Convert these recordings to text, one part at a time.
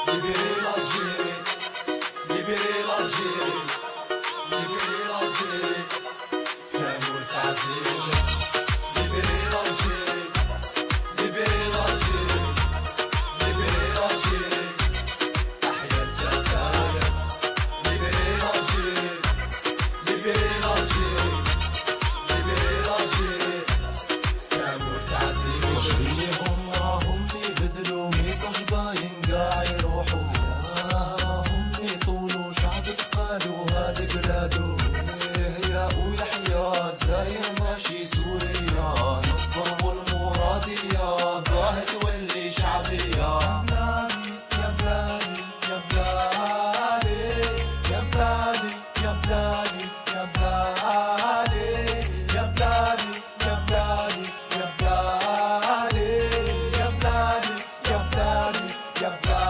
libérer l'Algérie, libérer l'Algérie, libérer l'Algérie. Fais-moi le facile. Libérer l'Algérie, libérer l'Algérie, libérer l'Algérie. Tahia al-Jazair. Libérer l'Algérie, libérer l'Algérie, libérer l'Algérie. Fais-moi le facile. وشويهم راهم بيبدلوا ميصاج باين قاع يروحوا هم يطولوا شعبك قالوا هذا بلادو يا ويحيى زاير ماشي سوريا نفر والمرادية باه تولي شعبية يا بلادي يا بلادي يا بلادي يا بلادي يا بلادي يا بلادي يا بلادي يا بلادي يا بلادي يا بلادي يا بلادي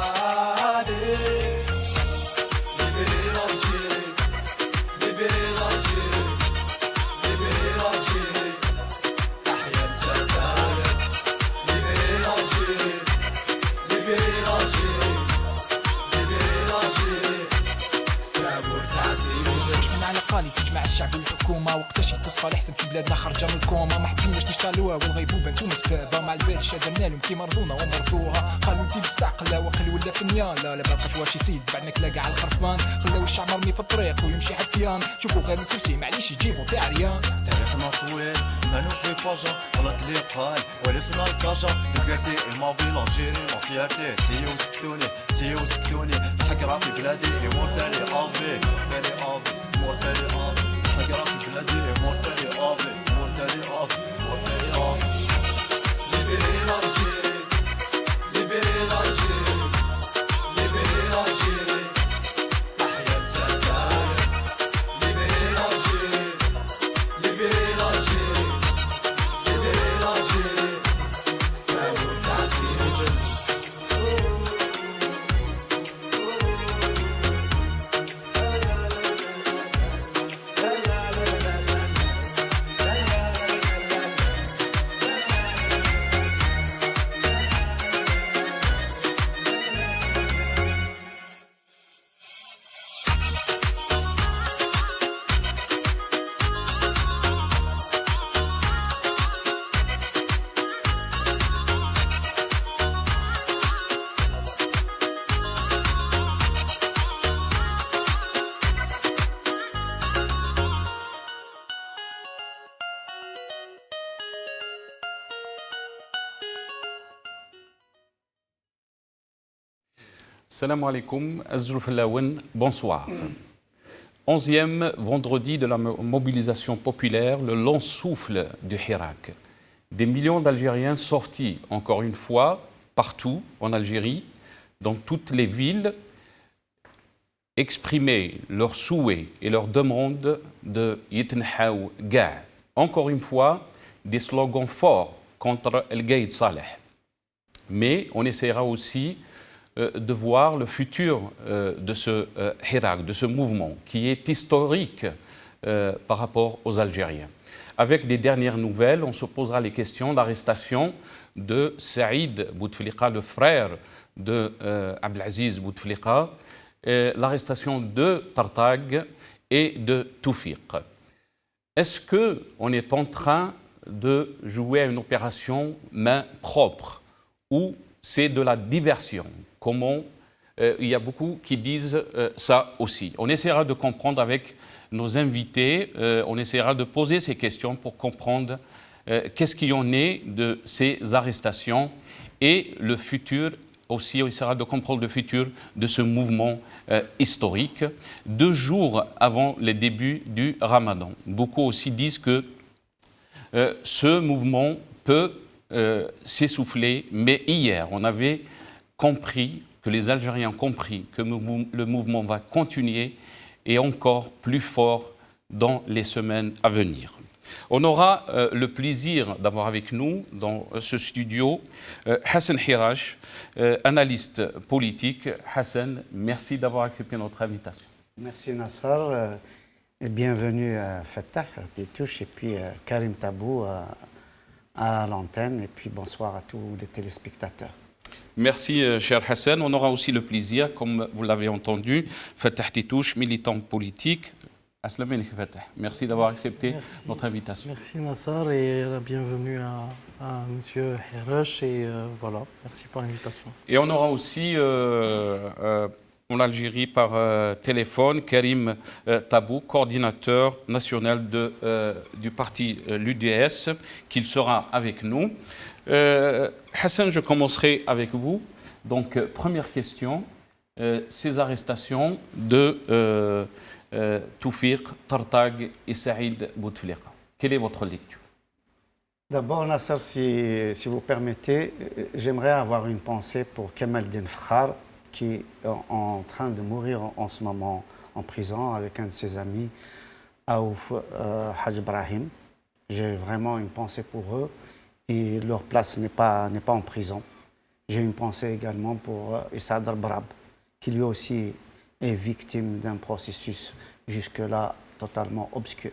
libérer l'Algérie, libérer l'Algérie, libérer l'Algérie. Tahia al-Jazair. Libérer l'Algérie, libérer l'Algérie, libérer l'Algérie. Fais-moi le facile. من على قالي تجمع الشعب والحكومه وقتاش يتصفى لحسن في بلادنا خرجه من الكوما ما حبيناش نشتغلوها والغيبوبه نتوما سبابه مع البال شدنا لهم كيما رضونا ومرضوها قالوا انتي مستعقله وخلي ولا فنيان لا باقاش واش يصيد بعدنا كلاقى على الخرفان خلاو الشعب مرمي في الطريق ويمشي حفيان شوفوا غير الكرسي معليش يجيبوا تاع عريان تاريخنا طويل ما نوفي باجا غلط اللي قال ولفنا الكاجا ليبرتي اي ما في لالجيري ما فيارتي سيو سكتوني الحق راه في بلادي اي مورتالي افي مورتالي افي مورتالي افي الحق راه في بلادي اي مورتالي افي مورتالي افي مورتالي افي Libérer l'Algérie, libérer l'Algérie, libérer l'Algérie. Tahia al-Jazair. Libérer l'Algérie, libérer l'Algérie, libérer l'Algérie. Fais-moi le facile. Salam alaikum, Azruf Laouen, bonsoir. 11e vendredi de la mobilisation populaire, le long souffle du Hirak. Des millions d'Algériens sortis, encore une fois, partout en Algérie, dans toutes les villes, exprimer leurs souhaits et leurs demandes de Yitnhaou Ga'. Encore une fois, des slogans forts contre El Gaïd Saleh. Mais on essaiera aussi de voir le futur de ce Hirak, de ce mouvement qui est historique par rapport aux Algériens. Avec des dernières nouvelles, on se posera les questions d'arrestation de Saïd Bouteflika, le frère de Abdelaziz Bouteflika, l'arrestation de Tartag et de Toufiq. Est-ce qu'on est en train de jouer à une opération main propre ou c'est de la diversion? Comment il y a beaucoup qui disent ça aussi. On essaiera de comprendre avec nos invités, on essaiera de poser ces questions pour comprendre qu'est-ce qui en est de ces arrestations et le futur aussi, on essaiera de comprendre le futur de ce mouvement historique, 2 jours avant le début du Ramadan. Beaucoup aussi disent que ce mouvement peut s'essouffler, mais hier, on avait compris, que les Algériens ont compris que le mouvement va continuer et encore plus fort dans les semaines à venir. On aura le plaisir d'avoir avec nous dans ce studio Hassan Hirash, analyste politique. Hassan, merci d'avoir accepté notre invitation. Merci Nassar et bienvenue à Fattah Tétouche et puis Karim Tabou à l'antenne et puis bonsoir à tous les téléspectateurs. Merci, cher Hassan. On aura aussi le plaisir, comme vous l'avez entendu, Fatah Titouche, militant politique. Aslam alayk Fatah. Merci d'avoir accepté notre invitation. Merci Nassar et la bienvenue à M. Herash et voilà, merci pour l'invitation. Et on aura aussi en Algérie par téléphone Karim Tabou, coordinateur national du parti l'UDS, qui sera avec nous. Hassan, je commencerai avec vous. Donc, première question, ces arrestations de Toufiq, Tartag et Saïd Bouteflika. Quelle est votre lecture? D'abord, Nasser, si vous permettez, j'aimerais avoir une pensée pour Kemal Den Fkhar, qui est en train de mourir en ce moment en prison avec un de ses amis, Aouf Haj Brahim. J'ai vraiment une pensée pour eux et leur place n'est pas en prison. J'ai une pensée également pour Issa Darbrab, qui lui aussi est victime d'un processus jusque-là totalement obscur.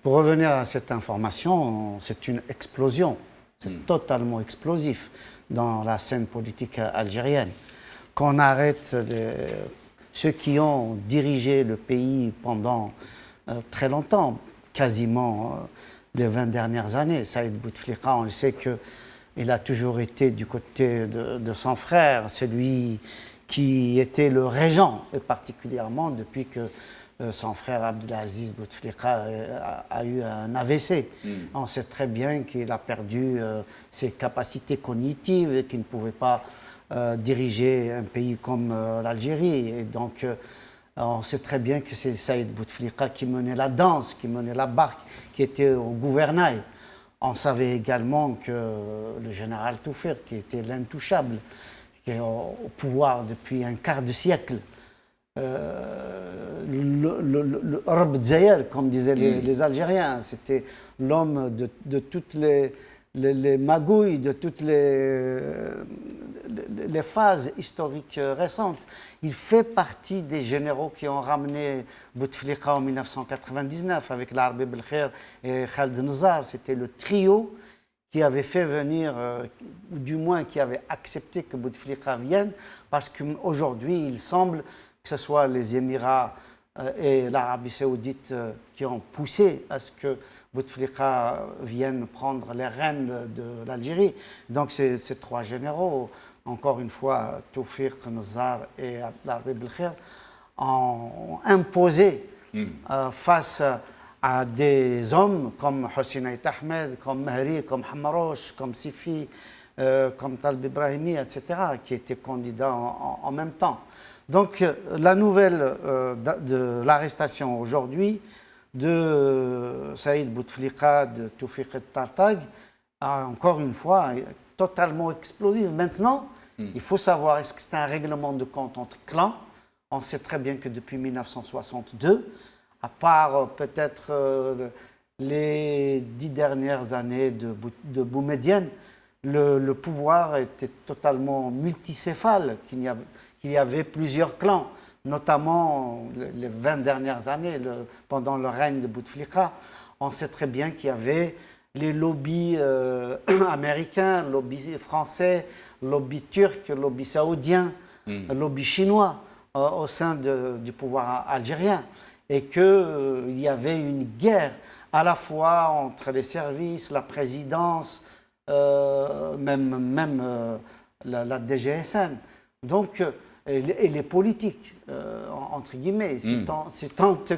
Pour revenir à cette information, c'est une explosion, c'est totalement explosif dans la scène politique algérienne. Qu'on arrête ceux qui ont dirigé le pays pendant très longtemps, quasiment les 20 dernières années. Saïd Bouteflika, on le sait qu'il a toujours été du côté de son frère, celui qui était le régent, et particulièrement depuis que son frère Abdelaziz Bouteflika a eu un AVC. On sait très bien qu'il a perdu ses capacités cognitives et qu'il ne pouvait pas diriger un pays comme l'Algérie. Et donc, on sait très bien que c'est Saïd Bouteflika qui menait la danse, qui menait la barque, qui était au gouvernail. On savait également que le général Toufiq, qui était l'intouchable, qui est au pouvoir depuis un quart de siècle, le Rab Dzayer, comme disaient les Algériens, c'était l'homme de toutes les magouilles, de toutes les phases historiques récentes. Il fait partie des généraux qui ont ramené Bouteflika en 1999 avec l'Arbi Belkhair et Khaled Nzar. C'était le trio qui avait fait venir, ou du moins qui avait accepté que Bouteflika vienne, parce qu'aujourd'hui, il semble que ce soit les Émirats et l'Arabie Saoudite qui ont poussé à ce que Bouteflika vienne prendre les rênes de l'Algérie. Donc ces trois généraux, encore une fois, Toufiq, Nzar et l'Arbi Belkhair, ont imposé face à des hommes comme Hossein Ait Ahmed, comme Mahri, comme Hamarouche, comme Sifi, comme Talb Ibrahimi, etc., qui étaient candidats en même temps. Donc la nouvelle de l'arrestation aujourd'hui de Saïd Bouteflika, de Toufiq Tartag, encore une fois, totalement explosive. Maintenant, il faut savoir, est-ce que c'est un règlement de compte entre clans? On sait très bien que depuis 1962, à part peut-être les 10 dernières années de Boumedienne, le pouvoir était totalement multicéphale, qu'il y avait plusieurs clans, notamment les 20 dernières années, pendant le règne de Bouteflika. On sait très bien qu'il y avait les lobbies américains, lobbies français, lobbies turcs, lobbies saoudiens, lobbies chinois au sein du pouvoir algérien. Et qu'il y avait une guerre à la fois entre les services, la présidence, même la DGSN. Donc, et les politiques, entre guillemets, si tant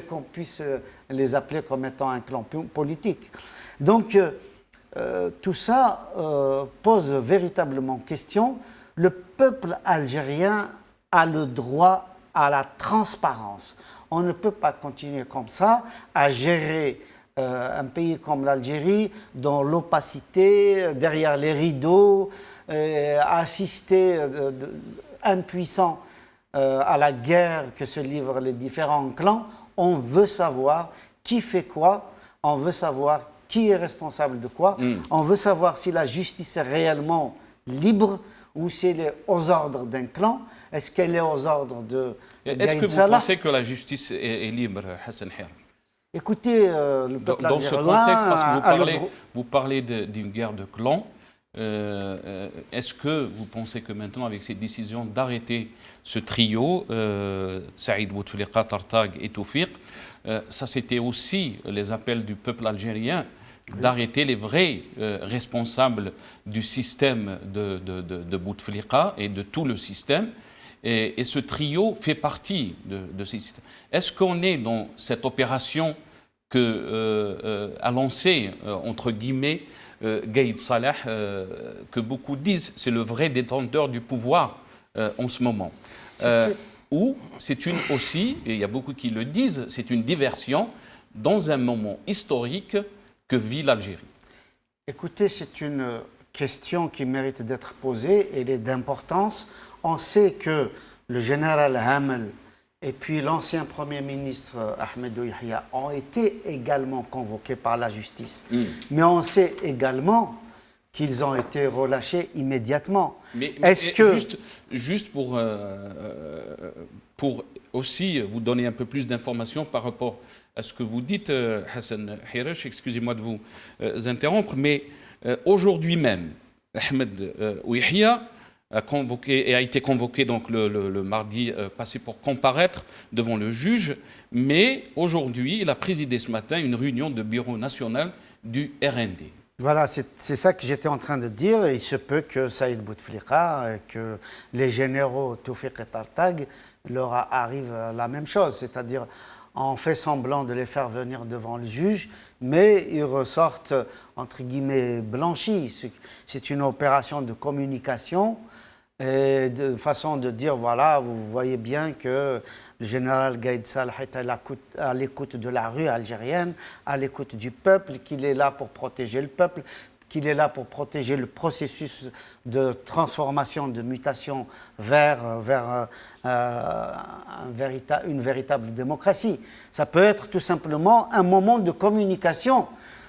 qu'on puisse les appeler comme étant un clan politique. Donc, tout ça pose véritablement question. Le peuple algérien a le droit à la transparence. On ne peut pas continuer comme ça à gérer un pays comme l'Algérie dans l'opacité, derrière les rideaux, assister impuissant à la guerre que se livrent les différents clans. On veut savoir qui fait quoi, on veut savoir qui est responsable de quoi, on veut savoir si la justice est réellement libre ou si elle est aux ordres d'un clan. Est-ce qu'elle est aux ordres de Est-ce que vous pensez que la justice est libre, Hassan Her? Écoutez, le peuple dans ce algérien contexte, parce que vous parlez d'une guerre de clans, Est-ce que vous pensez que maintenant, avec cette décision d'arrêter ce trio, Saïd Bouteflika, Tartag et Toufiq, ça c'était aussi les appels du peuple algérien d'arrêter les vrais responsables du système de Bouteflika et de tout le système. Et ce trio fait partie de ces systèmes. Est-ce qu'on est dans cette opération a lancé, entre guillemets, Gaïd Salah, que beaucoup disent c'est le vrai détenteur du pouvoir en ce moment. Ou c'est une aussi, et il y a beaucoup qui le disent, c'est une diversion dans un moment historique que vit l'Algérie. Écoutez, c'est une question qui mérite d'être posée, elle est d'importance. On sait que le général Hamel et puis l'ancien Premier ministre Ahmed Yahya ont été également convoqués par la justice. Mais on sait également qu'ils ont été relâchés immédiatement. Mais est-ce que... Juste pour aussi vous donner un peu plus d'informations par rapport à ce que vous dites, Hassan Hirash, excusez-moi de vous interrompre, mais aujourd'hui même, Ahmed Yahya a été convoqué donc le mardi passé pour comparaître devant le juge, mais aujourd'hui, il a présidé ce matin une réunion de bureau national du RND. Voilà, c'est ça que j'étais en train de dire. Il se peut que Saïd Bouteflika, que les généraux Toufiq et Tartag leur arrive la même chose, c'est-à-dire on fait semblant de les faire venir devant le juge, mais ils ressortent, entre guillemets, blanchis. C'est une opération de communication et de façon de dire, voilà, vous voyez bien que le général Gaïd Salah est à l'écoute de la rue algérienne, à l'écoute du peuple, qu'il est là pour protéger le peuple, qu'il est là pour protéger le processus de transformation, de mutation vers une véritable démocratie. Ça peut être tout simplement un moment de communication.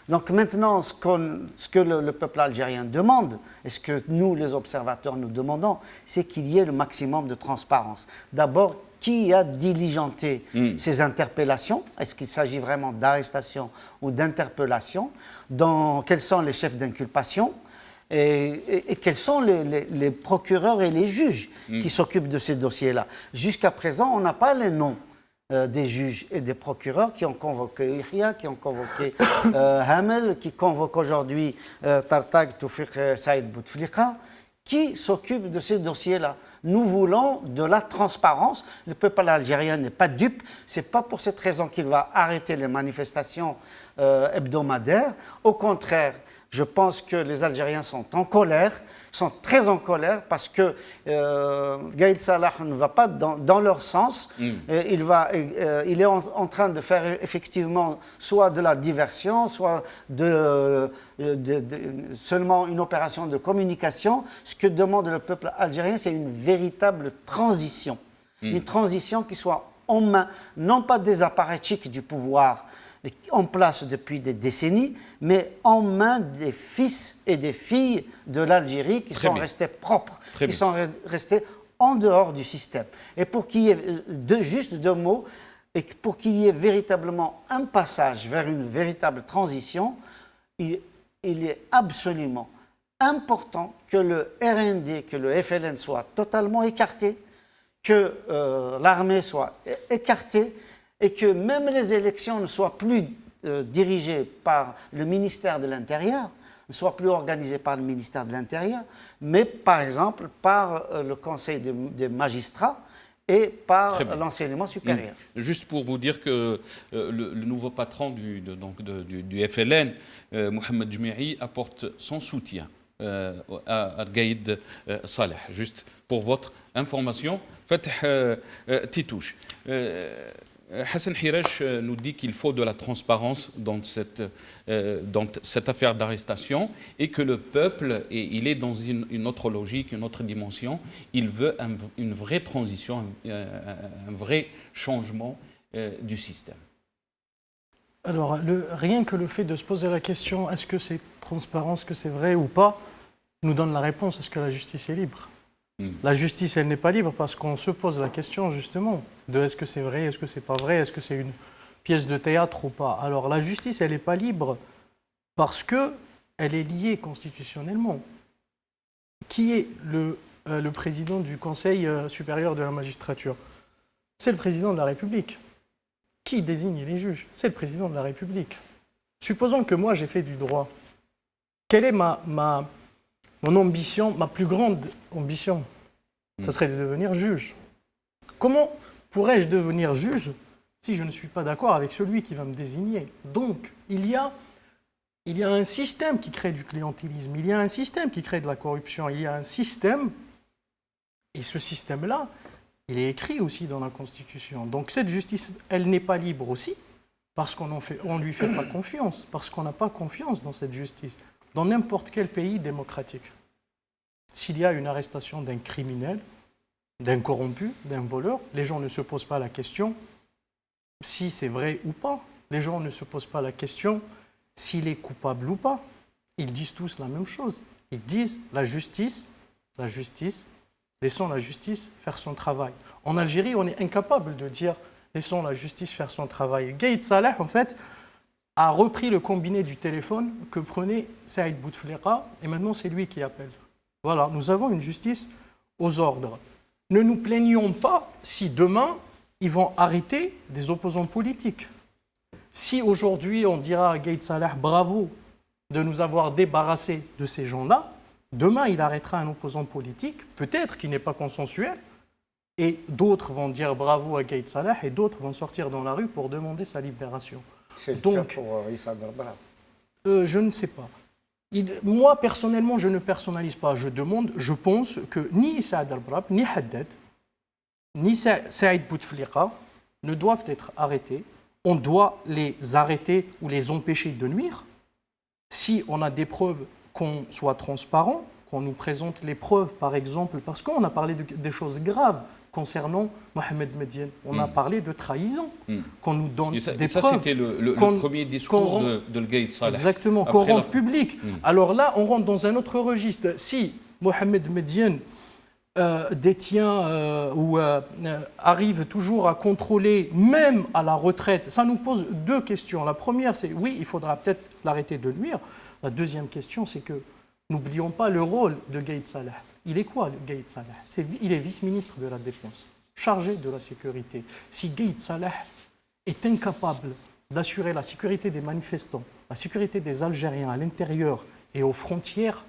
Donc maintenant, ce que le peuple algérien demande, et ce que nous, les observateurs, nous demandons, c'est qu'il y ait le maximum de transparence. D'abord, qui a diligenté ces interpellations? Est-ce qu'il s'agit vraiment d'arrestation ou d'interpellation? Quels sont les chefs d'inculpation? Et quels sont les procureurs et les juges qui s'occupent de ces dossiers-là? Jusqu'à présent, on n'a pas les noms des juges et des procureurs qui ont convoqué Yahya, qui ont convoqué Hamel, qui convoquent aujourd'hui Tartag, Toufiq, Saïd Bouteflika, qui s'occupe de ces dossiers-là. Nous voulons de la transparence. Le peuple algérien n'est pas dupe. Ce n'est pas pour cette raison qu'il va arrêter les manifestations hebdomadaires. Au contraire, je pense que les Algériens sont en colère, sont très en colère parce que Gaïd Salah ne va pas dans leur sens. Il est en train de faire effectivement soit de la diversion, soit seulement une opération de communication. Ce que demande le peuple algérien, c'est une véritable transition. Une transition qui soit en main, non pas des apparatchiks du pouvoir en place depuis des décennies, mais en main des fils et des filles de l'Algérie qui sont restés propres, qui sont restés en dehors du système. Et pour qu'il y ait juste deux mots, et pour qu'il y ait véritablement un passage vers une véritable transition, il est absolument important que le RND, que le FLN soit totalement écarté, que l'armée soit écartée, et que même les élections ne soient plus dirigées par le ministère de l'Intérieur, ne soient plus organisées par le ministère de l'Intérieur, mais par exemple par le Conseil des magistrats et par l'enseignement supérieur. Juste pour vous dire que le nouveau patron du FLN, Mohamed Jmi'i, apporte son soutien à Gaïd Salah. Juste pour votre information, Fatih Titouche. Hassan Hirash nous dit qu'il faut de la transparence dans cette affaire d'arrestation et que le peuple, il est dans une autre logique, une autre dimension. Il veut une vraie transition, un vrai changement du système. Alors, rien que le fait de se poser la question, est-ce que c'est transparent, est-ce que c'est vrai ou pas, nous donne la réponse, est-ce que la justice est libre ? La justice, elle n'est pas libre parce qu'on se pose la question justement de est-ce que c'est vrai, est-ce que c'est pas vrai, est-ce que c'est une pièce de théâtre ou pas. Alors la justice, elle n'est pas libre parce qu'elle est liée constitutionnellement. Qui est le président du Conseil supérieur de la magistrature? C'est le président de la République. Qui désigne les juges? C'est le président de la République. Supposons que moi j'ai fait du droit. Quelle est mon ambition, ma plus grande ambition? Ça serait de devenir juge. Comment pourrais-je devenir juge si je ne suis pas d'accord avec celui qui va me désigner? Donc, il y a un système qui crée du clientélisme, il y a un système qui crée de la corruption, il y a un système, et ce système-là, il est écrit aussi dans la Constitution. Donc cette justice, elle n'est pas libre aussi, parce qu'on ne lui fait pas confiance, parce qu'on n'a pas confiance dans cette justice. Dans n'importe quel pays démocratique, s'il y a une arrestation d'un criminel, d'un corrompu, d'un voleur, les gens ne se posent pas la question si c'est vrai ou pas. Les gens ne se posent pas la question s'il est coupable ou pas. Ils disent tous la même chose. Ils disent la justice, laissons la justice faire son travail. En Algérie, on est incapable de dire laissons la justice faire son travail. Gaïd Salah, en fait, a repris le combiné du téléphone que prenait Saïd Bouteflika et maintenant c'est lui qui appelle. Voilà, nous avons une justice aux ordres. Ne nous plaignons pas si demain, ils vont arrêter des opposants politiques. Si aujourd'hui, on dira à Gaïd Salah bravo de nous avoir débarrassés de ces gens-là, demain, il arrêtera un opposant politique, peut-être qui n'est pas consensuel, et d'autres vont dire bravo à Gaïd Salah et d'autres vont sortir dans la rue pour demander sa libération. C'est le Donc, cas pour Issa Darbrab. je ne sais pas. Moi, personnellement, je ne personnalise pas. Je pense que ni Issa Darbrab, ni Haddad, ni Saïd Bouteflika ne doivent être arrêtés. On doit les arrêter ou les empêcher de nuire. Si on a des preuves, qu'on soit transparent, qu'on nous présente les preuves, par exemple, parce qu'on a parlé des choses graves concernant Mohamed Mediane. On a parlé de trahison, qu'on nous donne des preuves. Ça, c'était le premier discours de Gaïd Salah. Exactement, qu'on rende public. Alors là, on rentre dans un autre registre. Si Mohamed Mediane détient ou arrive toujours à contrôler, même à la retraite, ça nous pose deux questions. La première, c'est oui, il faudra peut-être l'arrêter de nuire. La deuxième question, c'est que n'oublions pas le rôle de Gaïd Salah. Il est quoi, Gaïd Salah? Il est vice-ministre de la Défense, chargé de la sécurité. Si Gaïd Salah est incapable d'assurer la sécurité des manifestants, la sécurité des Algériens à l'intérieur et aux frontières,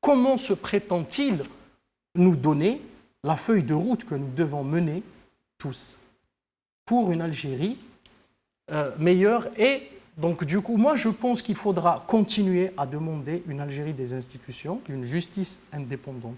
comment se prétend-il nous donner la feuille de route que nous devons mener tous pour une Algérie meilleure? Et donc du coup, moi je pense qu'il faudra continuer à demander une Algérie des institutions, d'une justice indépendante.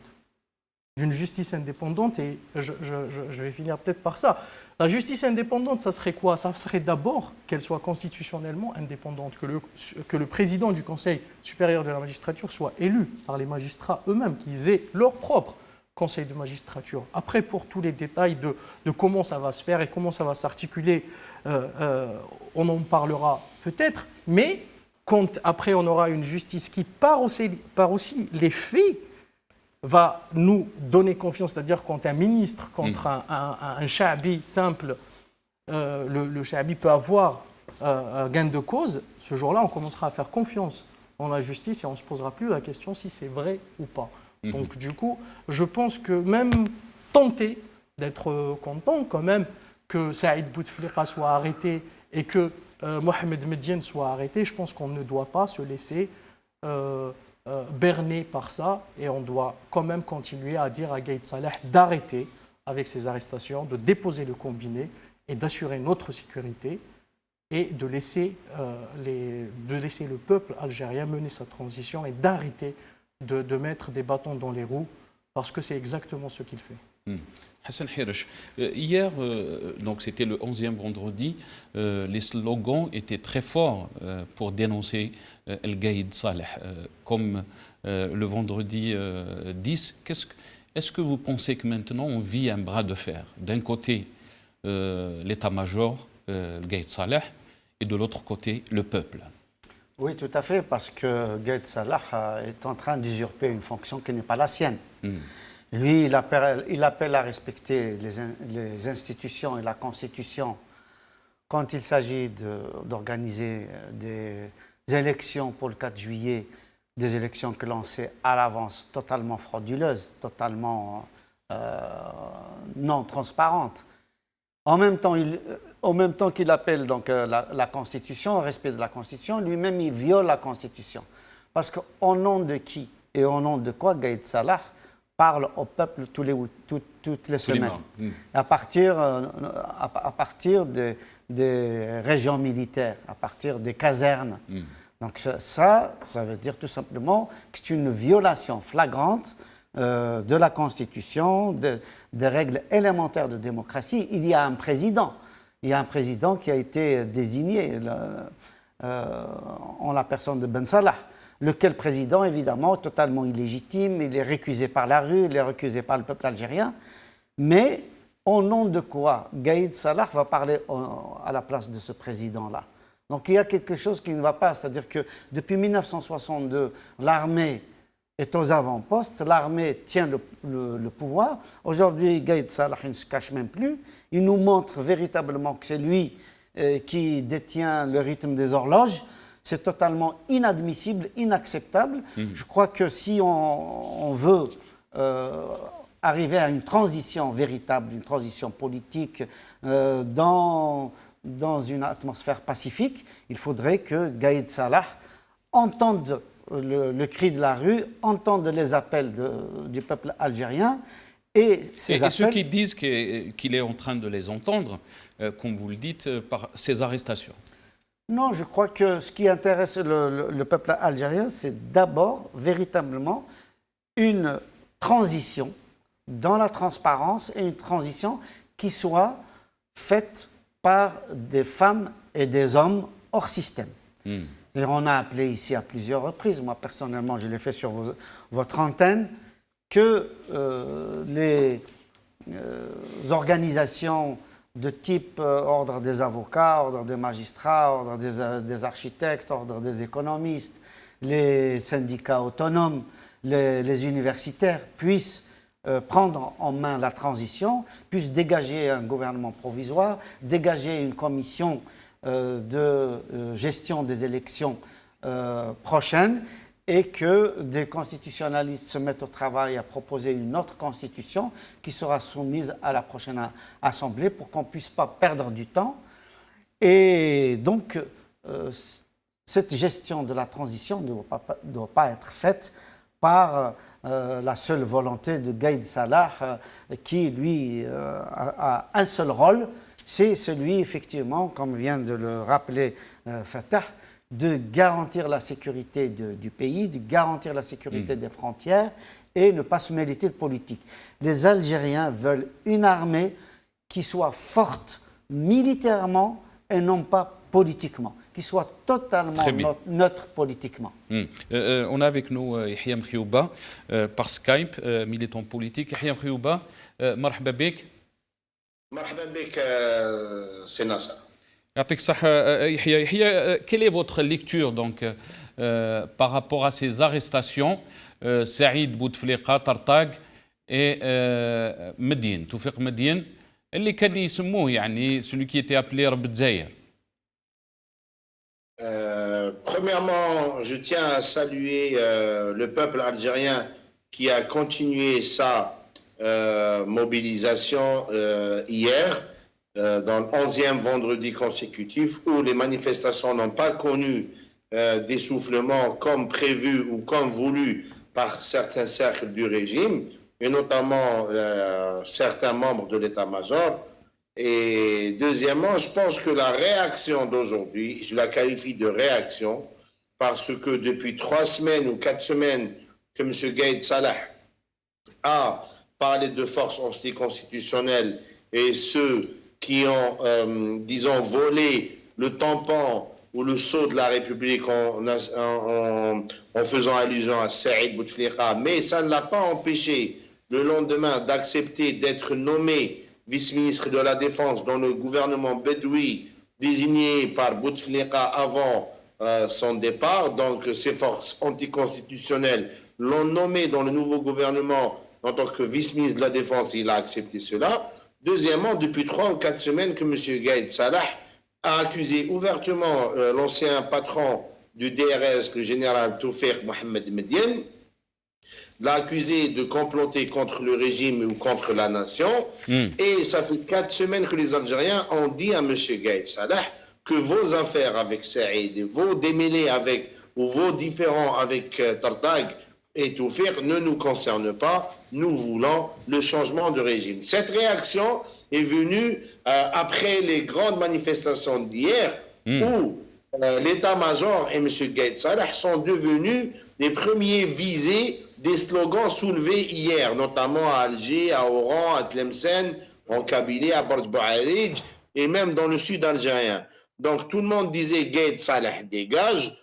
D'une justice indépendante, et je vais finir peut-être par ça. La justice indépendante, ça serait quoi? Ça serait d'abord qu'elle soit constitutionnellement indépendante, que le président du Conseil supérieur de la magistrature soit élu par les magistrats eux-mêmes, qu'ils aient leur propre Conseil de magistrature. Après, pour tous les détails de comment ça va se faire et comment ça va s'articuler, on en parlera peut-être, mais quand après on aura une justice qui, par aussi les faits, va nous donner confiance, c'est-à-dire quand un ministre contre un chahabi simple, le chahabi peut avoir un gain de cause, ce jour-là, on commencera à faire confiance en la justice et on ne se posera plus la question si c'est vrai ou pas. Donc du coup, je pense que même tenter d'être content quand même que Saïd Bouteflika soit arrêté et que Mohamed Mediane soit arrêté, je pense qu'on ne doit pas se laisser berner par ça et on doit quand même continuer à dire à Gaïd Salah d'arrêter avec ses arrestations, de déposer le combiné et d'assurer notre sécurité et de laisser le peuple algérien mener sa transition et d'arrêter de mettre des bâtons dans les roues, parce que c'est exactement ce qu'il fait. Hassan Hiresh, hier, donc c'était le 11e vendredi, les slogans étaient très forts pour dénoncer El Gaïd Salah. Comme le vendredi 10, est-ce que vous pensez que maintenant on vit un bras de fer? D'un côté, l'état-major, El Gaïd Salah, et de l'autre côté, le peuple. Oui, tout à fait, parce que Gaïd Salah est en train d'usurper une fonction qui n'est pas la sienne. Lui, il appelle à respecter les institutions et la Constitution quand il s'agit d'organiser des élections pour le 4 juillet des élections que l'on sait à l'avance totalement frauduleuses, totalement non transparentes. En même temps qu'il appelle donc, la Constitution, au respect de la Constitution, lui-même il viole la Constitution. Parce qu'au nom de qui et au nom de quoi Gaïd Salah parle au peuple toutes les semaines, à partir des régions militaires, à partir des casernes. Donc ça veut dire tout simplement que c'est une violation flagrante de la Constitution, des règles élémentaires de démocratie. Il y a un président qui a été désigné en la personne de Ben Salah, lequel président, évidemment, totalement illégitime, il est récusé par la rue, il est récusé par le peuple algérien, mais au nom de quoi Gaïd Salah va parler à la place de ce président-là? Donc il y a quelque chose qui ne va pas, c'est-à-dire que depuis 1962, l'armée est aux avant-postes, l'armée tient le pouvoir. Aujourd'hui, Gaïd Salah ne se cache même plus. Il nous montre véritablement que c'est lui qui détient le rythme des horloges. C'est totalement inadmissible, inacceptable. Je crois que si on veut arriver à une transition véritable, une transition politique dans une atmosphère pacifique, il faudrait que Gaïd Salah entende le cri de la rue, entende les appels du peuple algérien. Et ceux qui disent qu'il est en train de les entendre, comme vous le dites, par ces arrestations. Non, je crois que ce qui intéresse le peuple algérien, c'est d'abord, véritablement, une transition dans la transparence et une transition qui soit faite par des femmes et des hommes hors système. On a appelé ici à plusieurs reprises, moi personnellement je l'ai fait sur votre antenne, que les organisations de type ordre des avocats, ordre des magistrats, ordre des architectes, ordre des économistes, les syndicats autonomes, les universitaires puissent prendre en main la transition, puissent dégager un gouvernement provisoire, dégager une commission de gestion des élections prochaines et que des constitutionnalistes se mettent au travail à proposer une autre constitution qui sera soumise à la prochaine Assemblée pour qu'on ne puisse pas perdre du temps. Et donc, cette gestion de la transition ne doit pas être faite par la seule volonté de Gaïd Salah qui, lui, a un seul rôle, c'est celui, effectivement, comme vient de le rappeler Fatah, de garantir la sécurité du pays, de garantir la sécurité des frontières et ne pas se mêler de politique. Les Algériens veulent une armée qui soit forte militairement et non pas politiquement, qui soit totalement neutre politiquement. On a avec nous Yahya Mkhiyouba par Skype, militant politique. Yahya Mkhiyouba, marhaba bik. مرحبا بك سي ناصر. يعطيك الصحة يحيى. Quelle est votre lecture donc par rapport à ces arrestations Saïd Bouteflika Tartag et Medine توفيق مدين اللي كان يسموه يعني celui qui était appelé رب الجزائر. Premièrement, je tiens à saluer le peuple algérien qui a continué sa mobilisation hier dans le 11e vendredi consécutif où les manifestations n'ont pas connu d'essoufflement comme prévu ou comme voulu par certains cercles du régime et notamment certains membres de l'état-major. Et deuxièmement, je pense que la réaction d'aujourd'hui, je la qualifie de réaction parce que depuis 3 semaines ou 4 semaines que M. Gaïd Salah a parlé de forces anticonstitutionnelles et ceux qui ont, disons, volé le tampon ou le sceau de la République en faisant allusion à Saïd Bouteflika, mais ça ne l'a pas empêché le lendemain d'accepter d'être nommé vice-ministre de la Défense dans le gouvernement bédoui désigné par Bouteflika avant son départ. Donc ces forces anticonstitutionnelles l'ont nommé dans le nouveau gouvernement en tant que vice-ministre de la Défense, il a accepté cela. Deuxièmement, depuis 3 ou 4 semaines que M. Gaïd Salah a accusé ouvertement l'ancien patron du DRS, le général Toufiq Mohamed Medienne, l'a accusé de comploter contre le régime ou contre la nation. Et ça fait 4 semaines que les Algériens ont dit à M. Gaïd Salah que vos affaires avec Saïd, vos démêlés avec, ou vos différends avec Tartag et Toufiq ne nous concernent pas. Nous voulons le changement de régime. Cette réaction est venue après les grandes manifestations d'hier où l'état-major et M. Gaïd Salah sont devenus les premiers visés des slogans soulevés hier, notamment à Alger, à Oran, à Tlemcen, en Kabylie, à Barj Bouharij et même dans le sud algérien. Donc tout le monde disait Gaïd Salah dégage,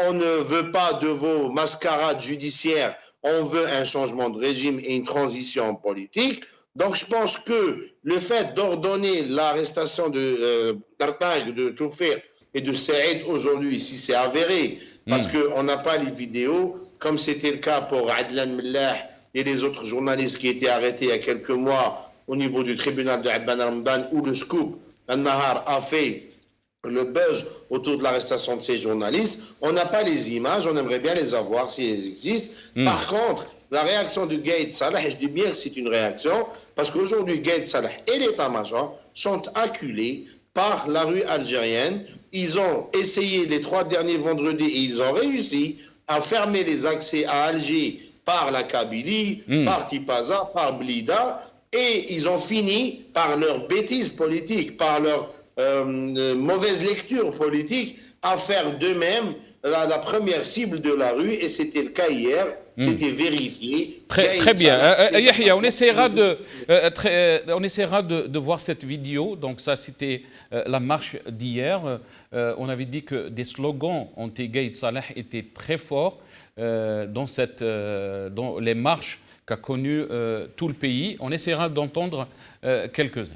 on ne veut pas de vos mascarades judiciaires, on veut un changement de régime et une transition politique. Donc je pense que le fait d'ordonner l'arrestation de Tartag, de Toufiq et de Saïd aujourd'hui, si c'est avéré, parce qu'on n'a pas les vidéos, comme c'était le cas pour Adlan Mellah et les autres journalistes qui étaient arrêtés il y a quelques mois au niveau du tribunal de Abban Ramadan, où le scoop, Al-Nahar, a fait le buzz autour de l'arrestation de ces journalistes. On n'a pas les images, on aimerait bien les avoir si elles existent. Par contre, la réaction de Gaïd Salah, et je dis bien que c'est une réaction, parce qu'aujourd'hui, Gaïd Salah et l'état-major sont acculés par la rue algérienne. Ils ont essayé les 3 derniers vendredis et ils ont réussi à fermer les accès à Alger par la Kabylie, par Tipaza, par Blida, et ils ont fini par leur bêtise politique, par leur mauvaise lecture politique, à faire d'eux-mêmes la première cible de la rue, et c'était le cas hier, c'était vérifié. Très bien. Yahya, on essaiera de voir cette vidéo. Donc ça, c'était la marche d'hier. On avait dit que des slogans anti-Gaïd Salah étaient très forts dans les marches qu'a connues tout le pays. On essaiera d'entendre quelques-uns.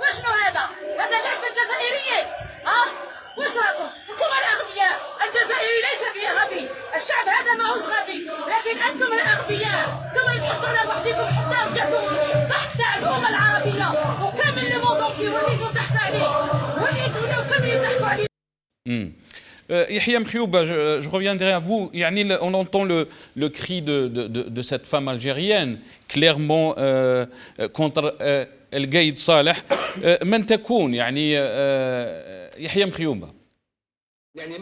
وشنو هذا؟ هذا لعبة جزائرية، وش راكم؟ انتم الأغبياء، الجزائري ليس فيه غبي، الشعب هذا ماهوش غبي، لكن أنتم الأغبياء، انتم اللي تحطونا لوحدكم حتى رجعتوا تحت تاع الأمة العربية، وكامل اللي موضوعتي وليتوا تحت عليه، وليتوا لو كامل تحكوا عليه. Yahya Mkhioub, je reviendrai à vous. On entend le cri de cette femme algérienne, clairement contre El Gaïd Salah. من تكون يحيى مخيوبة؟ من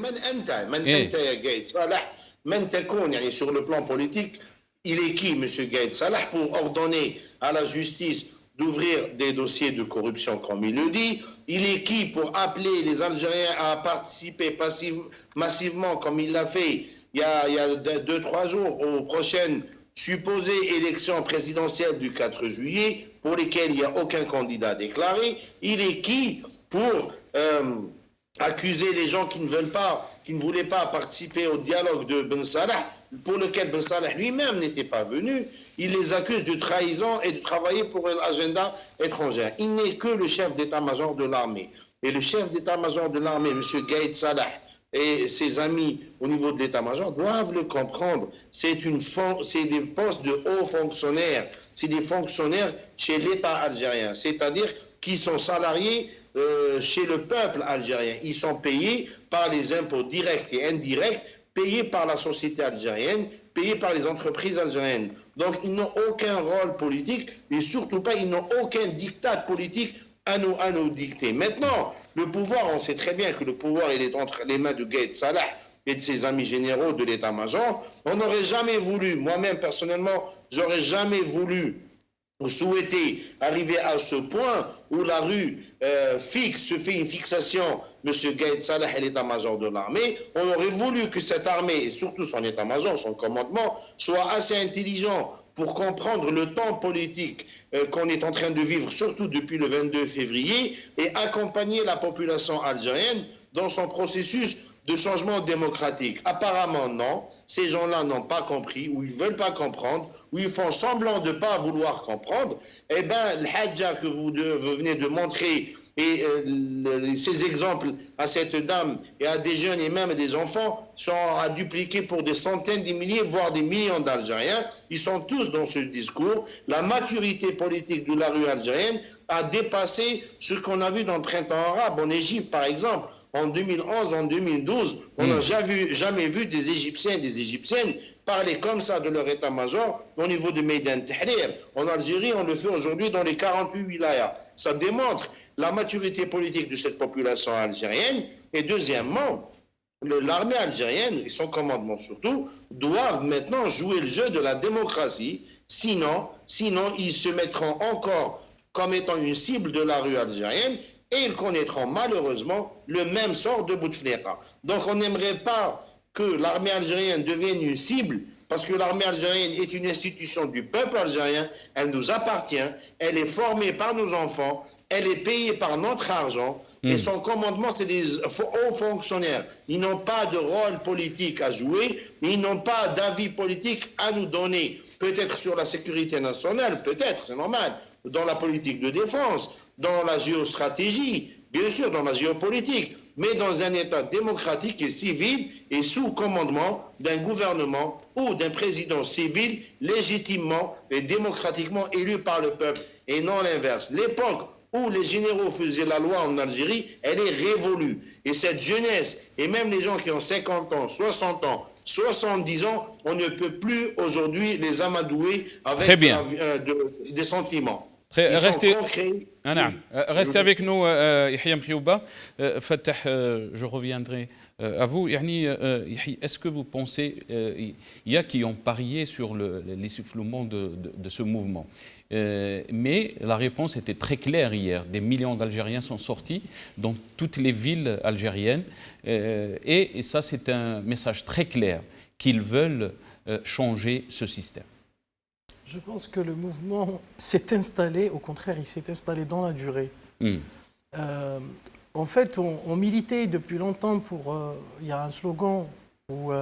أنت يا Gaïd Salah? من تكون sur le plan politique, il est qui, M. Gaïd Salah, pour ordonner à la justice d'ouvrir des dossiers de corruption, comme il le dit? Il est qui pour appeler les Algériens à participer massivement, comme il l'a fait il y a 2-3 jours, aux prochaines supposées élections présidentielles du 4 juillet, pour lesquelles il n'y a aucun candidat déclaré? Il est qui pour accuser les gens qui ne voulaient pas participer au dialogue de Ben Salah, pour lequel Ben Salah lui-même n'était pas venu? Il les accuse de trahison et de travailler pour un agenda étranger. Il n'est que le chef d'état-major de l'armée. Et le chef d'état-major de l'armée, M. Gaïd Salah, et ses amis au niveau de l'état-major doivent le comprendre. C'est des postes de hauts fonctionnaires. C'est des fonctionnaires chez l'État algérien, c'est-à-dire qui sont salariés chez le peuple algérien. Ils sont payés par les impôts directs et indirects, payés par la société algérienne, payés par les entreprises algériennes. Donc ils n'ont aucun rôle politique et surtout pas, ils n'ont aucun diktat politique à nous dicter. Maintenant, le pouvoir, on sait très bien que le pouvoir il est entre les mains de Gaïd Salah et de ses amis généraux de l'état-major. On n'aurait jamais voulu, moi-même personnellement, j'aurais jamais voulu Vous souhaitez arriver à ce point où la rue se fait une fixation, M. Gaïd Salah et l'état-major de l'armée. On aurait voulu que cette armée, et surtout son état-major, son commandement, soit assez intelligent pour comprendre le temps politique qu'on est en train de vivre, surtout depuis le 22 février, et accompagner la population algérienne dans son processus de changement démocratique. Apparemment, non. Ces gens-là n'ont pas compris, ou ils ne veulent pas comprendre, ou ils font semblant de ne pas vouloir comprendre. Eh bien, le hadja que vous venez de montrer, et ces exemples à cette dame et à des jeunes et même des enfants sont à dupliquer pour des centaines de milliers, voire des millions d'Algériens. Ils sont tous dans ce discours. La maturité politique de la rue algérienne a dépassé ce qu'on a vu dans le printemps arabe en Égypte, par exemple. En 2011, en 2012, on n'a jamais vu des Égyptiens et des Égyptiennes parler comme ça de leur état-major au niveau de Meydan Tahrir. En Algérie, on le fait aujourd'hui dans les 48 wilayas. Ça démontre la maturité politique de cette population algérienne. Et deuxièmement, l'armée algérienne, et son commandement surtout, doivent maintenant jouer le jeu de la démocratie. Sinon, ils se mettront encore comme étant une cible de la rue algérienne et ils connaîtront malheureusement le même sort de Bouteflika. Donc on n'aimerait pas que l'armée algérienne devienne une cible, parce que l'armée algérienne est une institution du peuple algérien, elle nous appartient, elle est formée par nos enfants, elle est payée par notre argent, et son commandement, c'est des hauts fonctionnaires. Ils n'ont pas de rôle politique à jouer, mais ils n'ont pas d'avis politique à nous donner. Peut-être sur la sécurité nationale, peut-être, c'est normal, dans la politique de défense, dans la géostratégie, bien sûr, dans la géopolitique, mais dans un État démocratique et civil et sous commandement d'un gouvernement ou d'un président civil légitimement et démocratiquement élu par le peuple, et non l'inverse. L'époque où les généraux faisaient la loi en Algérie, elle est révolue. Et cette jeunesse, et même les gens qui ont 50 ans, 60 ans, 70 ans, on ne peut plus aujourd'hui les amadouer avec des sentiments. Restez avec nous, Yahya Mkhioba. Fattah, je reviendrai à vous. Est-ce que vous pensez, il y a qui ont parié sur l'essoufflement de ce mouvement, mais la réponse était très claire hier. Des millions d'Algériens sont sortis dans toutes les villes algériennes et ça c'est un message très clair qu'ils veulent changer ce système. Je pense que le mouvement s'est installé, au contraire, il s'est installé dans la durée. En fait, on militait depuis longtemps pour... il y a un slogan ou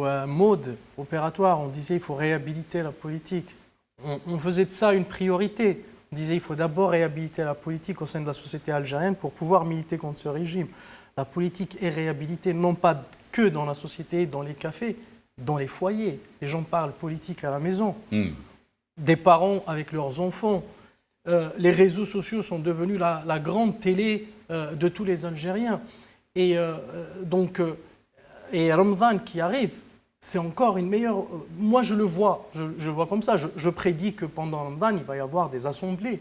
un mode opératoire, on disait qu'il faut réhabiliter la politique. On faisait de ça une priorité. On disait qu'il faut d'abord réhabiliter la politique au sein de la société algérienne pour pouvoir militer contre ce régime. La politique est réhabilitée non pas que dans la société, dans les cafés, dans les foyers. Les gens parlent politique à la maison. Des parents avec leurs enfants. Les réseaux sociaux sont devenus la grande télé de tous les Algériens. Et et Ramadan qui arrive, c'est encore une meilleure... Moi, je le vois, je vois comme ça. Je prédis que pendant Ramadan, il va y avoir des assemblées.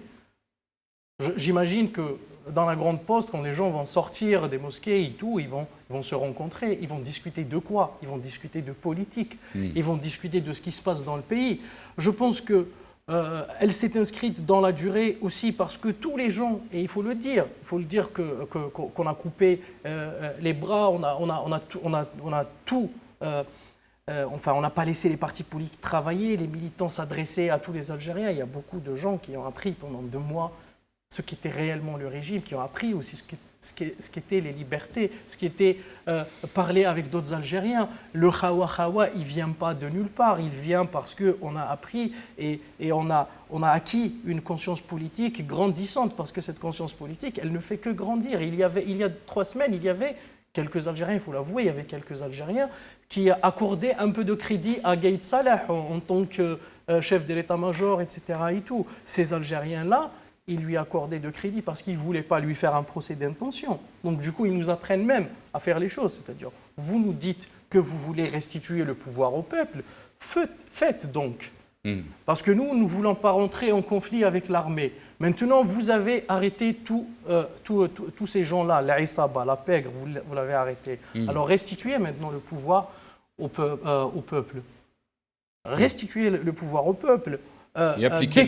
J'imagine que dans la grande poste, quand les gens vont sortir des mosquées et tout, ils vont se rencontrer, ils vont discuter de quoi? Ils vont discuter de politique, ils vont discuter de ce qui se passe dans le pays. Je pense qu'elle s'est inscrite dans la durée aussi parce que tous les gens, et il faut le dire qu'on a coupé les bras, on n'a pas laissé les partis politiques travailler, les militants s'adressaient à tous les Algériens. Il y a beaucoup de gens qui ont appris pendant 2 mois ce qu'était réellement le régime, qui ont appris aussi ce qu'étaient les libertés, ce qui était parler avec d'autres Algériens. Le khawa-khawa, il ne vient pas de nulle part, il vient parce qu'on a appris et on a acquis une conscience politique grandissante, parce que cette conscience politique, elle ne fait que grandir. Il y a 3 semaines, il y avait quelques Algériens, il faut l'avouer, il y avait quelques Algériens qui accordaient un peu de crédit à Gaïd Salah en tant que chef de l'état-major, etc. Et tout. Ces Algériens-là, ils lui accordaient de crédit parce qu'ils ne voulaient pas lui faire un procès d'intention. Donc du coup, ils nous apprennent même à faire les choses. C'est-à-dire, vous nous dites que vous voulez restituer le pouvoir au peuple, faites donc. Parce que nous ne voulons pas rentrer en conflit avec l'armée. Maintenant, vous avez arrêté tous ces gens-là, la Issaba, la pègre, vous l'avez arrêté. Alors restituez maintenant le pouvoir au peuple. Restituez le pouvoir au peuple. Et appliquer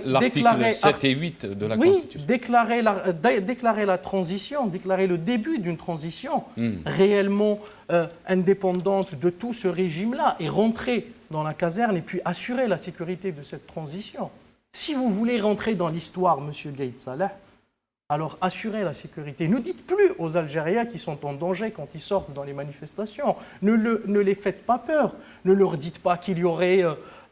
l'article 7 et 8 de la Constitution. Déclarer la transition, déclarer le début d'une transition réellement indépendante de tout ce régime-là et rentrer dans la caserne et puis assurer la sécurité de cette transition. Si vous voulez rentrer dans l'histoire, Monsieur Gaïd Salah, alors assurez la sécurité. Ne dites plus aux Algériens qui sont en danger quand ils sortent dans les manifestations. Ne les faites pas peur. Ne leur dites pas qu'il y aurait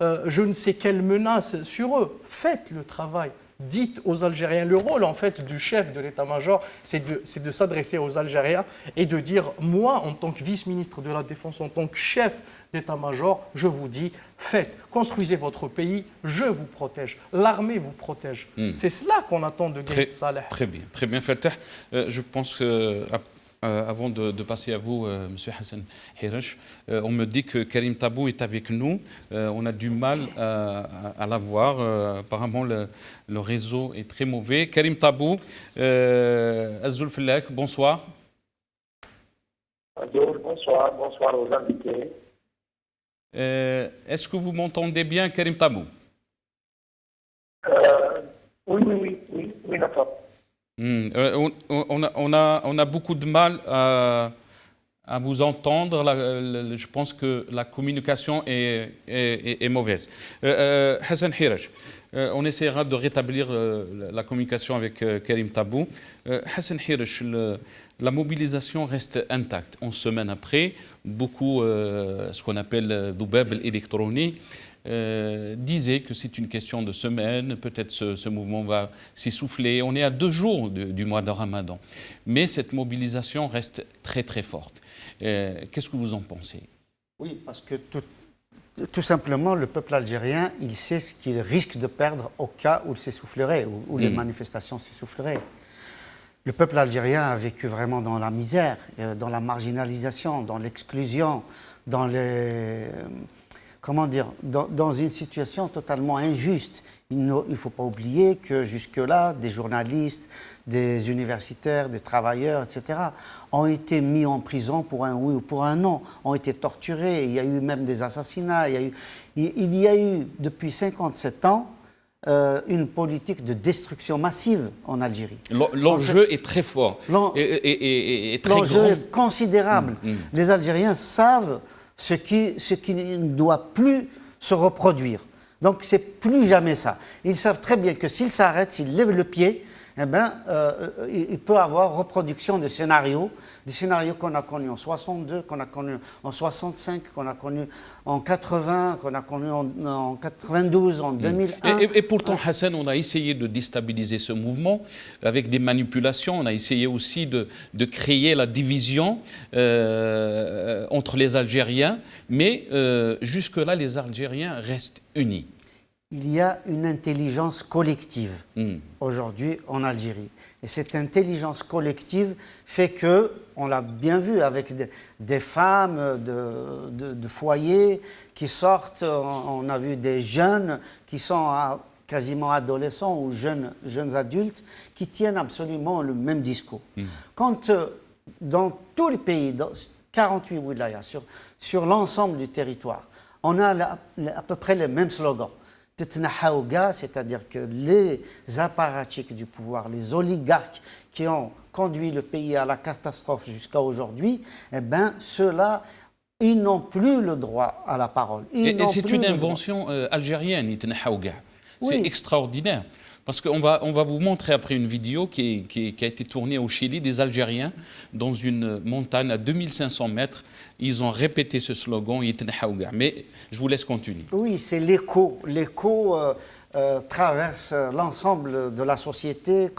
je ne sais quelle menace sur eux. Faites le travail. Dites aux Algériens, le rôle en fait du chef de l'état-major, c'est de s'adresser aux Algériens et de dire, moi en tant que vice-ministre de la Défense, en tant que chef d'état-major, je vous dis, faites, construisez votre pays, je vous protège, l'armée vous protège. C'est cela qu'on attend de Gaïd Salah. Très bien, Fatah. Je pense que avant de passer à vous, Monsieur Hassan Hirache, on me dit que Karim Tabou est avec nous. On a du mal à l'avoir. Apparemment, le réseau est très mauvais. Karim Tabou, Azul Fellak, bonsoir. Bonsoir aux invités. Est-ce que vous m'entendez bien, Karim Tabou? Oui, d'accord. On a beaucoup de mal à vous entendre. Je pense que la communication est mauvaise. Hassan Hirache, on essaiera de rétablir la communication avec Karim Tabou. Hassan Hirache, la mobilisation reste intacte. 11 semaines après, beaucoup, ce qu'on appelle Doubab électronique, disait que c'est une question de semaines, peut-être ce mouvement va s'essouffler. On est à 2 jours du mois de Ramadan. Mais cette mobilisation reste très très forte. Qu'est-ce que vous en pensez? Oui, parce que tout simplement, le peuple algérien, il sait ce qu'il risque de perdre au cas où il s'essoufflerait, où les manifestations s'essouffleraient. Le peuple algérien a vécu vraiment dans la misère, dans la marginalisation, dans l'exclusion, dans les... Comment dire, dans une situation totalement injuste. Il ne faut pas oublier que jusque-là, des journalistes, des universitaires, des travailleurs, etc., ont été mis en prison pour un oui ou pour un non, ont été torturés, il y a eu même des assassinats, il y a eu depuis 57 ans une politique de destruction massive en Algérie. L'enjeu est très fort et très grand. L'enjeu est considérable. Les Algériens savent ce qui ne doit plus se reproduire. Donc, c'est plus jamais ça. Ils savent très bien que s'ils s'arrêtent, s'ils lèvent le pied, eh ben, il peut y avoir reproduction de scénarios, des scénarios qu'on a connus en 62, qu'on a connus en 65, qu'on a connus en 80, qu'on a connus en 92, en 2001. Et pourtant, Hassan, on a essayé de déstabiliser ce mouvement avec des manipulations. On a essayé aussi de créer la division entre les Algériens. Mais jusque-là, les Algériens restent unis. Il y a une intelligence collective aujourd'hui en Algérie. Et cette intelligence collective fait que, on l'a bien vu avec des femmes de foyers qui sortent, on a vu des jeunes qui sont quasiment adolescents ou jeunes adultes qui tiennent absolument le même discours. Quand dans tous les pays, dans 48 wilayas, sur l'ensemble du territoire, on a à peu près les mêmes slogans. C'est-à-dire que les apparatchiks du pouvoir, les oligarques qui ont conduit le pays à la catastrophe jusqu'à aujourd'hui, eh bien, ceux-là, ils n'ont plus le droit à la parole. Et c'est une invention algérienne, c'est extraordinaire. Parce qu'on va vous montrer après une vidéo qui a été tournée au Chili, des Algériens, dans une montagne à 2500 mètres. Ils ont répété ce slogan, mais je vous laisse continuer. Oui, c'est l'écho. L'écho traverse l'ensemble de la société,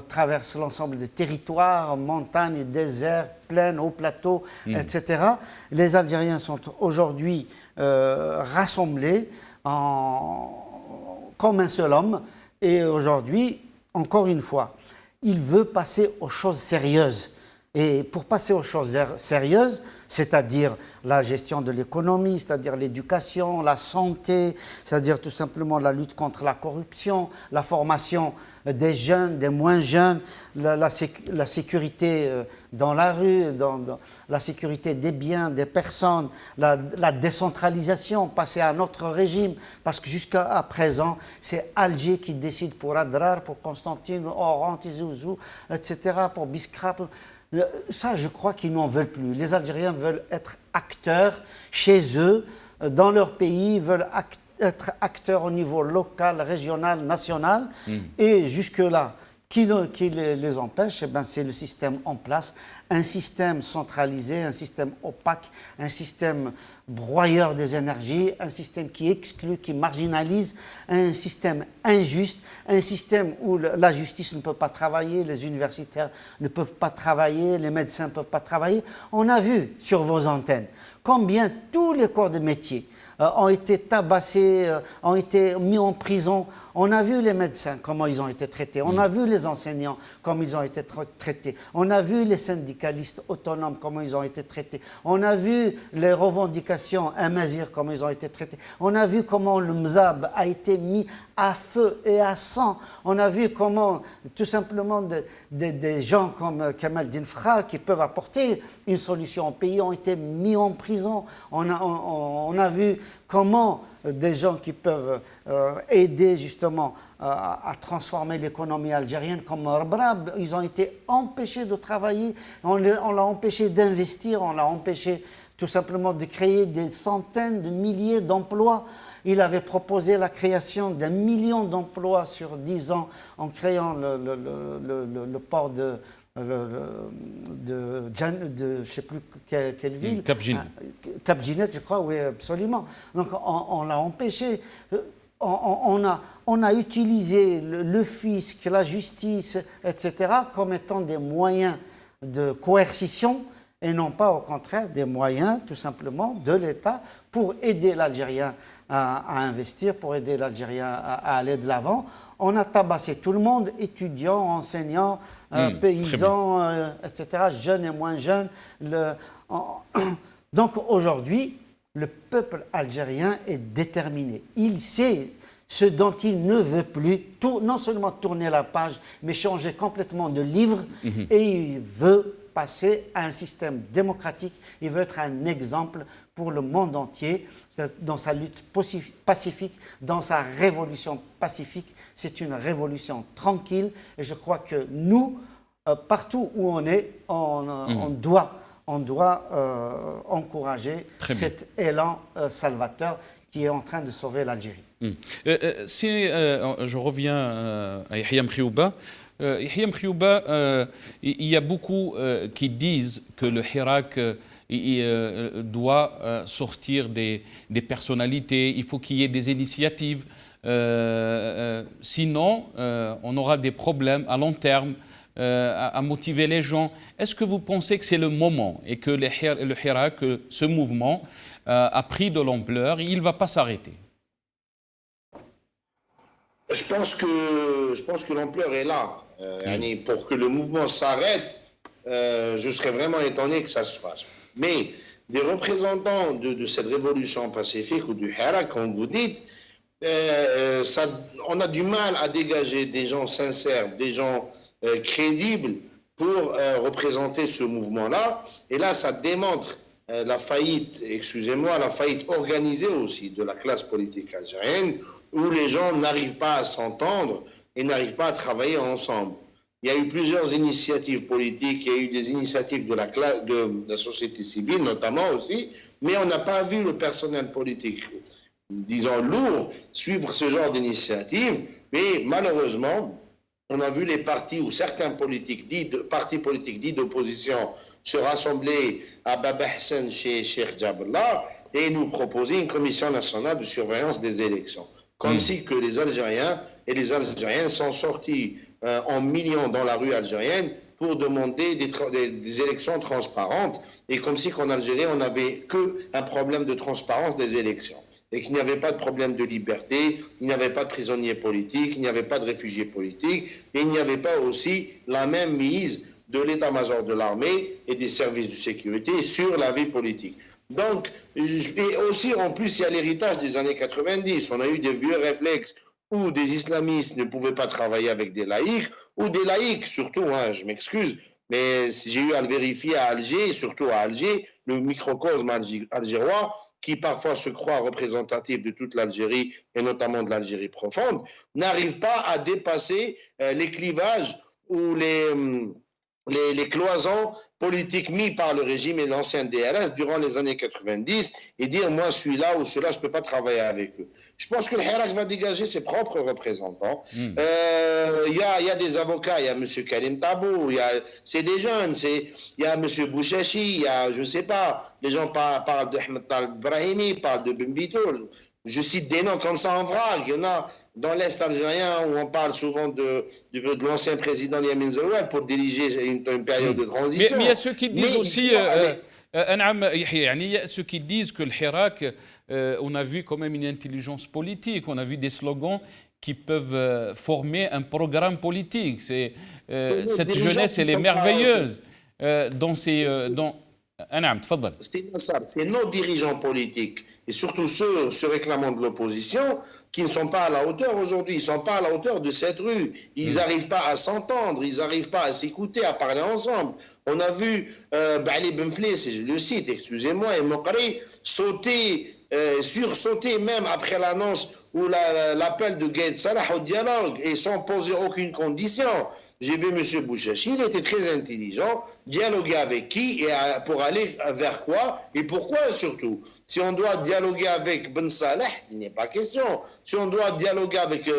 traverse l'ensemble des territoires, montagnes, déserts, plaines, hauts plateaux, etc. Les Algériens sont aujourd'hui rassemblés comme un seul homme. Et aujourd'hui, encore une fois, il veut passer aux choses sérieuses. Et pour passer aux choses sérieuses, c'est-à-dire la gestion de l'économie, c'est-à-dire l'éducation, la santé, c'est-à-dire tout simplement la lutte contre la corruption, la formation des jeunes, des moins jeunes, la sécurité dans la rue, la sécurité des biens, des personnes, la décentralisation, passer à un autre régime, parce que jusqu'à présent, c'est Alger qui décide pour Adrar, pour Constantine, Oran, Tizi Ouzou, etc., pour Biskra. Ça, je crois qu'ils n'en veulent plus. Les Algériens veulent être acteurs chez eux, dans leur pays, veulent être acteurs au niveau local, régional, national. Et jusque-là, qui les empêche, eh ben, c'est le système en place, un système centralisé, un système opaque, un système broyeur des énergies, un système qui exclut, qui marginalise, un système injuste, un système où la justice ne peut pas travailler, les universitaires ne peuvent pas travailler, les médecins ne peuvent pas travailler. On a vu sur vos antennes combien tous les corps de métier ont été tabassés, ont été mis en prison. On a vu les médecins, comment ils ont été traités. On a vu les enseignants, comment ils ont été traités. On a vu les syndicalistes autonomes, comment ils ont été traités. On a vu les revendications Amazir, comment ils ont été traités. On a vu comment le Mzab a été mis à feu et à sang. On a vu comment, tout simplement, des gens comme Kamal Dinfrar, qui peuvent apporter une solution au pays, ont été mis en prison. On a vu comment des gens qui peuvent aider justement à transformer l'économie algérienne comme Arbrab, ils ont été empêchés de travailler, on l'a empêché d'investir, on l'a empêché tout simplement de créer des centaines de milliers d'emplois. Il avait proposé la création d'1 million d'emplois sur 10 ans en créant le port de je ne sais plus quelle ville. Cap Ginette. Cap Ginette, je crois, oui, absolument. Donc on l'a empêché. On a utilisé le fisc, la justice, etc., comme étant des moyens de coercition et non pas, au contraire, des moyens, tout simplement, de l'État pour aider l'Algérien à investir, pour aider l'Algérien à aller de l'avant. On a tabassé tout le monde, étudiants, enseignants, paysans, etc., jeunes et moins jeunes. Donc aujourd'hui, le peuple algérien est déterminé. Il sait ce dont il ne veut plus, non seulement tourner la page, mais changer complètement de livre, et il veut passer à un système démocratique. Il veut être un exemple pour le monde entier dans sa lutte pacifique, dans sa révolution pacifique. C'est une révolution tranquille et je crois que nous, partout où on est, on doit encourager cet élan salvateur qui est en train de sauver l'Algérie. Si je reviens à Yahya Mkhiyouba, il y a beaucoup qui disent que le Hirak doit sortir des personnalités, il faut qu'il y ait des initiatives, sinon on aura des problèmes à long terme à motiver les gens. Est-ce que vous pensez que c'est le moment et que le Hirak, ce mouvement, a pris de l'ampleur et il ne va pas s'arrêter? Je pense que l'ampleur est là. Pour que le mouvement s'arrête, je serais vraiment étonné que ça se fasse. Mais des représentants de cette révolution pacifique ou du Hirak, comme vous dites, on a du mal à dégager des gens sincères, des gens crédibles pour représenter ce mouvement-là. Et là, ça démontre la faillite, la faillite organisée aussi de la classe politique algérienne, où les gens n'arrivent pas à s'entendre et n'arrivent pas à travailler ensemble. Il y a eu plusieurs initiatives politiques, il y a eu des initiatives de la société civile notamment aussi, mais on n'a pas vu le personnel politique, disons lourd, suivre ce genre d'initiative. Mais malheureusement, on a vu les partis ou certains partis politiques dits d'opposition se rassembler à Baba Hassan chez Cheikh Jaballah et nous proposer une commission nationale de surveillance des élections. Comme si que les Algériens et les Algériennes sont sortis en millions dans la rue algérienne pour demander des élections transparentes, et comme si qu'en Algérie on n'avait qu'un problème de transparence des élections et qu'il n'y avait pas de problème de liberté, il n'y avait pas de prisonniers politiques, il n'y avait pas de réfugiés politiques, et il n'y avait pas aussi la même mise de l'état-major de l'armée et des services de sécurité sur la vie politique. Donc, et aussi, en plus, il y a l'héritage des années 90. On a eu des vieux réflexes où des islamistes ne pouvaient pas travailler avec des laïcs, ou des laïcs, surtout, hein, je m'excuse, mais j'ai eu à le vérifier à Alger, surtout à Alger, le microcosme algérois, qui parfois se croit représentatif de toute l'Algérie, et notamment de l'Algérie profonde, n'arrive pas à dépasser les clivages ou les cloisons politiques mis par le régime et l'ancien DRS durant les années 90 et dire moi celui-là ou celui-là je ne peux pas travailler avec eux. Je pense que le Hirak va dégager ses propres représentants. Il y a des avocats, il y a M. Karim Tabou, c'est des jeunes, il y a M. Bouchachi, il y a je ne sais pas, les gens parlent de Ahmed Talib Brahimi, parlent de Bembito. Je cite des noms comme ça en vrac. Il y en a dans l'Est algérien où on parle souvent de l'ancien président Yamin Zaouad pour diriger une période de transition. Mais il y a ceux qui disent aussi, il y a ceux qui disent que le Hirak, on a vu quand même une intelligence politique, on a vu des slogans qui peuvent former un programme politique. Cette jeunesse, elle est merveilleuse. C'est nos dirigeants politiques et surtout ceux se réclamant de l'opposition qui ne sont pas à la hauteur aujourd'hui, ils ne sont pas à la hauteur de cette rue, ils n'arrivent pas à s'entendre, ils n'arrivent pas à s'écouter, à parler ensemble. On a vu Bali Benflis, je le cite, excusez-moi, et Mokri sursauter même après l'annonce ou l'appel de Gaïd Salah au dialogue et sans poser aucune condition. J'ai vu M. Bouchachi, il était très intelligent, dialoguer avec qui et pour aller vers quoi et pourquoi surtout. Si on doit dialoguer avec Ben Saleh, il n'est pas question. Si on doit dialoguer avec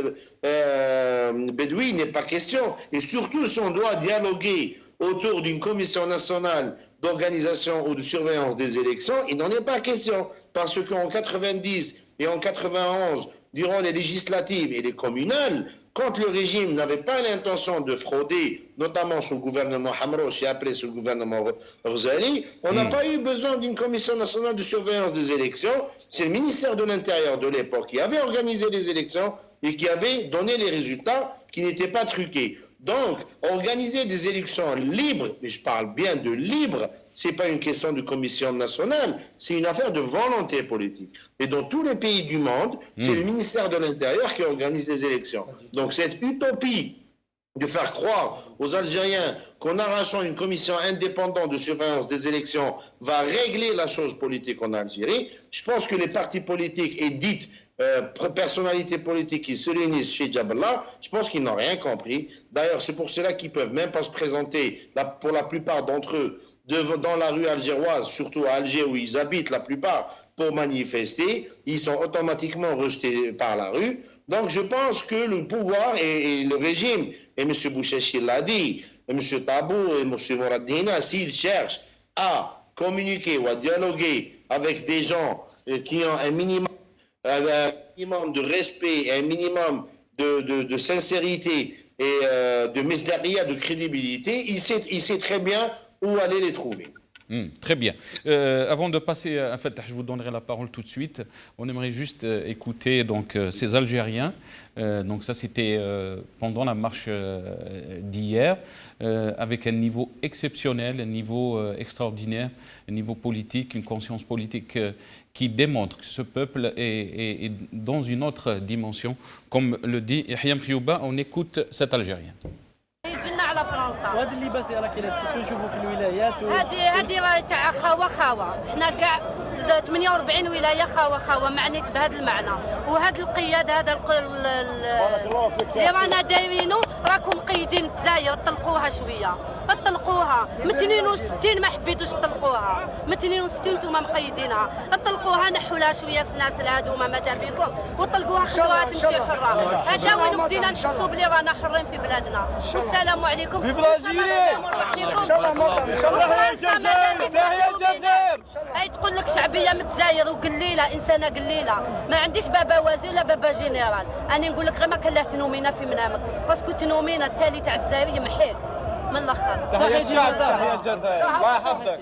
Bedoui, il n'est pas question. Et surtout si on doit dialoguer autour d'une commission nationale d'organisation ou de surveillance des élections, il n'en est pas question. Parce qu'en 90 et en 91, durant les législatives et les communales, quand le régime n'avait pas l'intention de frauder, notamment sous le gouvernement Hamrouch et après sous le gouvernement Ghazali, on n'a pas eu besoin d'une commission nationale de surveillance des élections. C'est le ministère de l'Intérieur de l'époque qui avait organisé les élections et qui avait donné les résultats qui n'étaient pas truqués. Donc, organiser des élections libres, et je parle bien de libres, ce n'est pas une question de commission nationale, c'est une affaire de volonté politique. Et dans tous les pays du monde, c'est le ministère de l'Intérieur qui organise les élections. Donc cette utopie de faire croire aux Algériens qu'en arrachant une commission indépendante de surveillance des élections va régler la chose politique en Algérie, je pense que les partis politiques et dites personnalités politiques qui se réunissent chez Jaballah, je pense qu'ils n'ont rien compris. D'ailleurs, c'est pour cela qu'ils ne peuvent même pas se présenter, pour la plupart d'entre eux, dans la rue algéroise, surtout à Alger où ils habitent la plupart, pour manifester. Ils sont automatiquement rejetés par la rue. Donc je pense que le pouvoir et le régime, et M. Bouchachi l'a dit, et M. Tabou et M. Mouraddina, s'ils cherchent à communiquer ou à dialoguer avec des gens qui ont un minimum de respect et un minimum de sincérité et de misdaria, de crédibilité, il sait très bien où aller les trouver. Très bien. Avant de passer à Fatah, je vous donnerai la parole tout de suite. On aimerait juste écouter donc, ces Algériens. Donc ça, c'était pendant la marche d'hier, avec un niveau exceptionnel, un niveau extraordinaire, un niveau politique, une conscience politique qui démontre que ce peuple est dans une autre dimension. Comme le dit Yahya Mkhiyouba, on écoute cet Algérien. يجينا على فرنسا وهذا اللباس اللي راكي لابسه تشوفوا في الولايات هذه راه تاع خاوه حنا كاع 48 ولايه خاوه معنيت بهذا المعنى وهذا القياد هذا اللي رانا دايرينه راكم قيدين الجزائر طلقوها شويه طلقوها من 62 ما حبيتوش تطلقوها من 62 نتوما مقيدينها طلقوها نحوا لها شويه سلاسل هذوما ماذا بكم وطلقوها خلوها تمشي حره هذا وين بدينا نحسوا بلي رانا حرين في بلادنا والسلام عليكم ان شاء الله هاي تقول لك شعبيه من الجزائر وقليله انسانه قليله ما عنديش بابا وزير ولا بابا جنرال انا نقول لك غير ما كان له تنومينا في منامك باسكو تنومينا التالي تاع الجزائر يمحيك من الاخر تحيه الشعب تحيه الجزائر الله يحفظك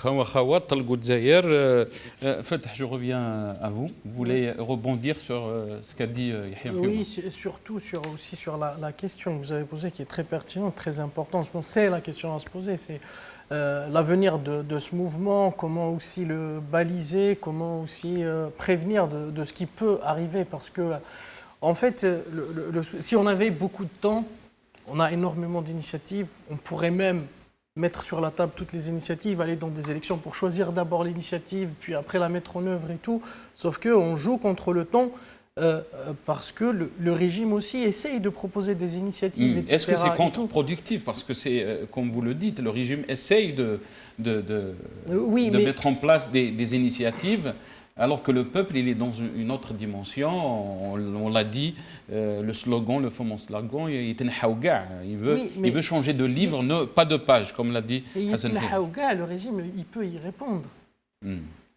Khawa Khawa, Talgo Dzaïr. Fatah, je reviens à vous. Vous voulez rebondir sur ce qu'a dit Yahya Mkhiouma? Oui, surtout aussi sur la question que vous avez posée, qui est très pertinente, très importante. Je pense que c'est la question à se poser, c'est l'avenir de ce mouvement, comment aussi le baliser, comment aussi prévenir de ce qui peut arriver. Parce que, en fait, si on avait beaucoup de temps, on a énormément d'initiatives, on pourrait même mettre sur la table toutes les initiatives, aller dans des élections pour choisir d'abord l'initiative, puis après la mettre en œuvre et tout. Sauf qu'on joue contre le temps parce que le régime aussi essaye de proposer des initiatives, etc. Est-ce que c'est contre-productif? Parce que c'est, comme vous le dites, le régime essaye de mettre en place des initiatives, alors que le peuple, il est dans une autre dimension. On l'a dit, le slogan, le fameux slogan, il veut changer de livre, pas de page, comme l'a dit Hassan Hill. Le régime, il peut y répondre.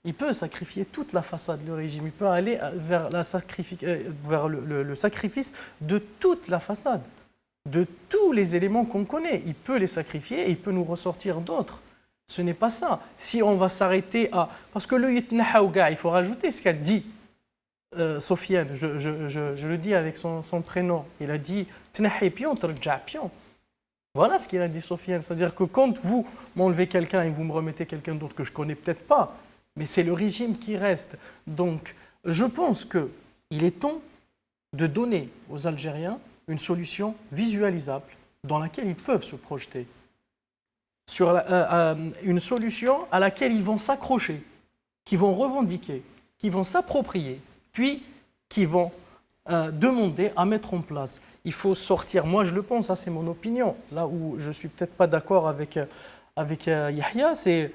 Il peut sacrifier toute la façade, le régime. Il peut aller vers le sacrifice de toute la façade, de tous les éléments qu'on connaît. Il peut les sacrifier et il peut nous ressortir d'autres. Ce n'est pas ça. Si on va s'arrêter à... Parce que le Yitnahaouga, il faut rajouter ce qu'a dit Sofiane. Je le dis avec son prénom. Il a dit Tnahi pion, trja pion. Voilà ce qu'il a dit, Sofiane. C'est-à-dire que quand vous m'enlevez quelqu'un et vous me remettez quelqu'un d'autre que je ne connais peut-être pas, mais c'est le régime qui reste. Donc, je pense qu'il est temps de donner aux Algériens une solution visualisable dans laquelle ils peuvent se projeter. Sur une solution à laquelle ils vont s'accrocher, qui vont revendiquer, qui vont s'approprier, puis qui vont demander à mettre en place. Il faut sortir, moi je le pense, ça c'est mon opinion, là où je ne suis peut-être pas d'accord avec Yahya, c'est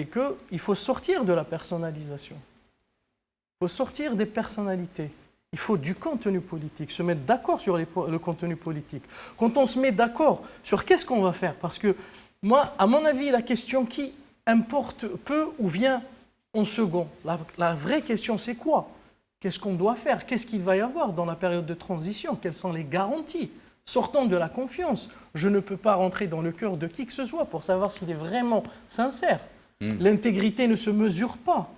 qu'il faut sortir de la personnalisation. Il faut sortir des personnalités. Il faut du contenu politique, se mettre d'accord sur le contenu politique. Quand on se met d'accord sur qu'est-ce qu'on va faire, parce que moi, à mon avis, la question qui importe peu ou vient en second, la vraie question c'est quoi? Qu'est-ce qu'on doit faire? Qu'est-ce qu'il va y avoir dans la période de transition? Quelles sont les garanties? Sortant de la confiance, je ne peux pas rentrer dans le cœur de qui que ce soit pour savoir s'il est vraiment sincère. L'intégrité ne se mesure pas.